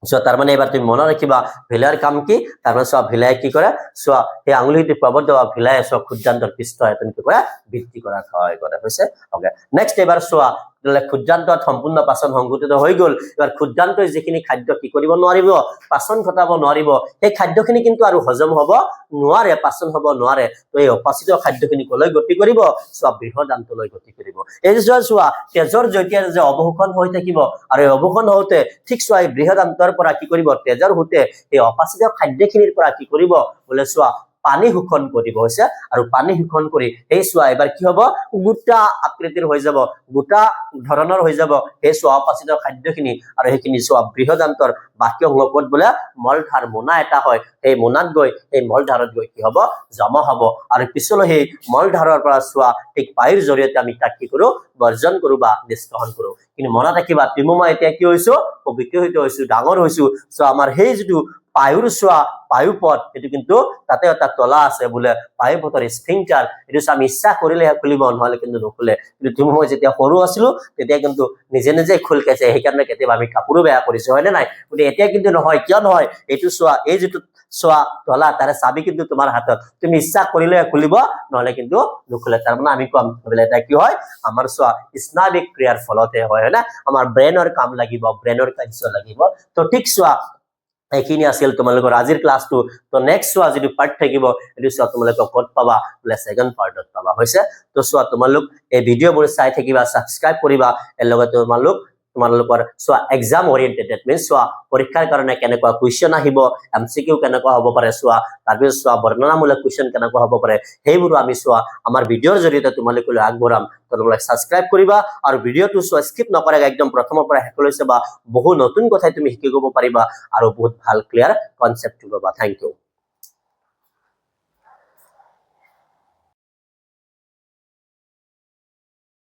চোৱা তাৰ মানে এবাৰ তুমি মনত ৰাখিবা ভিলাইৰ কাম কি তাৰ মানে চোৱা ভিলাই কি কৰে চোৱা এই আঙুলিটি প্ৰবদ্ধ ভিলাই চোৱা ক্ষুদ্ৰান্তৰ পৃষ্ঠ আয়তন কি কৰে বৃদ্ধি কৰাত সহায় কৰে হৈছে ওকে নেক্সট এবাৰ চোৱা ক্ষুদ্ৰান্তত সম্পূৰ্ণ পাচন সংঘটিত হৈ গ'ল এবাৰ ক্ষুদ্ৰান্তই যিখিনি খাদ্য কি কৰিব নোৱাৰিব পাচন ঘটাব নোৱাৰিব সেই খাদ্যখিনি কিন্তু আৰু হজম হ'ব নোৱাৰে পাচন হ'ব নোৱাৰে তো এই অপাচিত খাদ্যখিনি কলৈ গতি কৰিব চোৱা বৃহদান্তলৈ গতি কৰিব এই যে চোৱা তেজৰ জৰিয়তে যে অৱক্ষণ হৈ থাকিব আৰু এই অৱক্ষণ হওঁতে ঠিক চোৱা এই বৃহদান্তৰ পৰা কি কৰিব তেজৰ হতে এই অপাচিত খাদ্যখিনিৰ পৰা কি কৰিব বোলে চোৱা পানী শোষণ কৰিব হৈছে আৰু পানী শোষণ কৰি এই চোৱা এবাৰ কি হ'ব গোটা আকৃতিৰ হৈ যাব গোটা ধৰণৰ হৈ যাব এই চোৱা অপাচিত খাদ্যখিনি আৰু সেইখিনি চোৱা বৃহদান্তৰ বাকী অংশত বোলে মলধাৰ মোনা এটা হয় এই মোনাত গৈ এই মলধাৰত গৈ কি হ'ব জমা হ'ব আৰু পিছলৈ সেই মলধাৰৰ পৰা চোৱা ঠিক পায়ৰ জৰিয়তে আমি তাক কি কৰো বৰ্জন কৰো বা নিষ্কাশন কৰো কিন্তু মনত ৰাখিবা তুমি মই এতিয়া কি হৈছো বিকশিত হৈছো ডাঙৰ হৈছো চোৱা আমাৰ সেই যিটো পায়ুৰ চোৱা পায়ুপথ এটো কিন্তু তাতে এটা তলা আছে বলে পায়ুপথৰ স্ফিংটাৰ এটো আমি ইচ্ছা কৰিলে খুলিব নহলে কিন্তু নখুলে কিন্তু তুমি মই যেতিয়া সৰু আছিলো তেতিয়া কিন্তু নিজে নিজে খুল খাইছে সেইকাৰণে কেতিয়াবা আমি কাপোৰো বেয়া কৰিছো হয় নে নাই কিন্তু এতিয়া কিন্তু নহয় কিয় নহয় এটো চোৱা এই যেটো চোৱা তলা তাৰে চাবি কিন্তু তোমাৰ হাতত তুমি ইচ্ছা কৰিলে খুলিব নহলে কিন্তু নখুলে তাৰ মানে আমি কম বলে এটা কি হয় আমাৰ চোৱা স্নায়বিক ক্ৰিয়াৰ ফলতে হয় না আমাৰ ব্ৰেইনৰ কাম লাগিব ব্ৰেইনৰ কাৰ্য লাগিব তো ঠিক চোৱা এইখিনি আছিল তোমালোকৰ আজিৰ ক্লাসটো তো নেক্সট চোৱা যদি পাৰ্ট থাকিব এটো চোৱা তোমালোকক ক'ত পাবা বলে সেকেন্ড পাৰ্টত পাবা হৈছে তো চোৱা তোমালোক এই ভিডিঅ'বোৰ চাই থাকিবা সাবস্ক্ৰাইব কৰিবা এৰ লগত তোমালোকৰ চোৱা এক্সাম ওৰিয়েন্টেড দ্যাট মিন্স চোৱা পৰীক্ষাৰ কাৰণে কেনেকুৱা কোৱেশ্চন আহিব এমসিকিউ কেনেকুৱা হ'ব পাৰে চোৱা তাৰপিছত চোৱা বৰ্ণনামূলক কোৱেশ্চন কেনেকুৱা হ'ব পাৰে সেইবোৰ আমি চোৱা আমাৰ ভিডিঅ'ৰ জৰিয়তে তোমালোকলৈ আগবঢ়াম তোমালোকে সাবস্ক্ৰাইব কৰিবা আৰু ভিডিঅ'টো চোৱা স্কিপ নকৰাকৈ একদম প্ৰথমৰ পৰা শেষলৈ চাবা বহু নতুন কথা তুমি শিকিব পাৰিবা আৰু বহুত ভাল ক্লিয়াৰ কনসেপ্ট পাবা থ্যাংক ইউ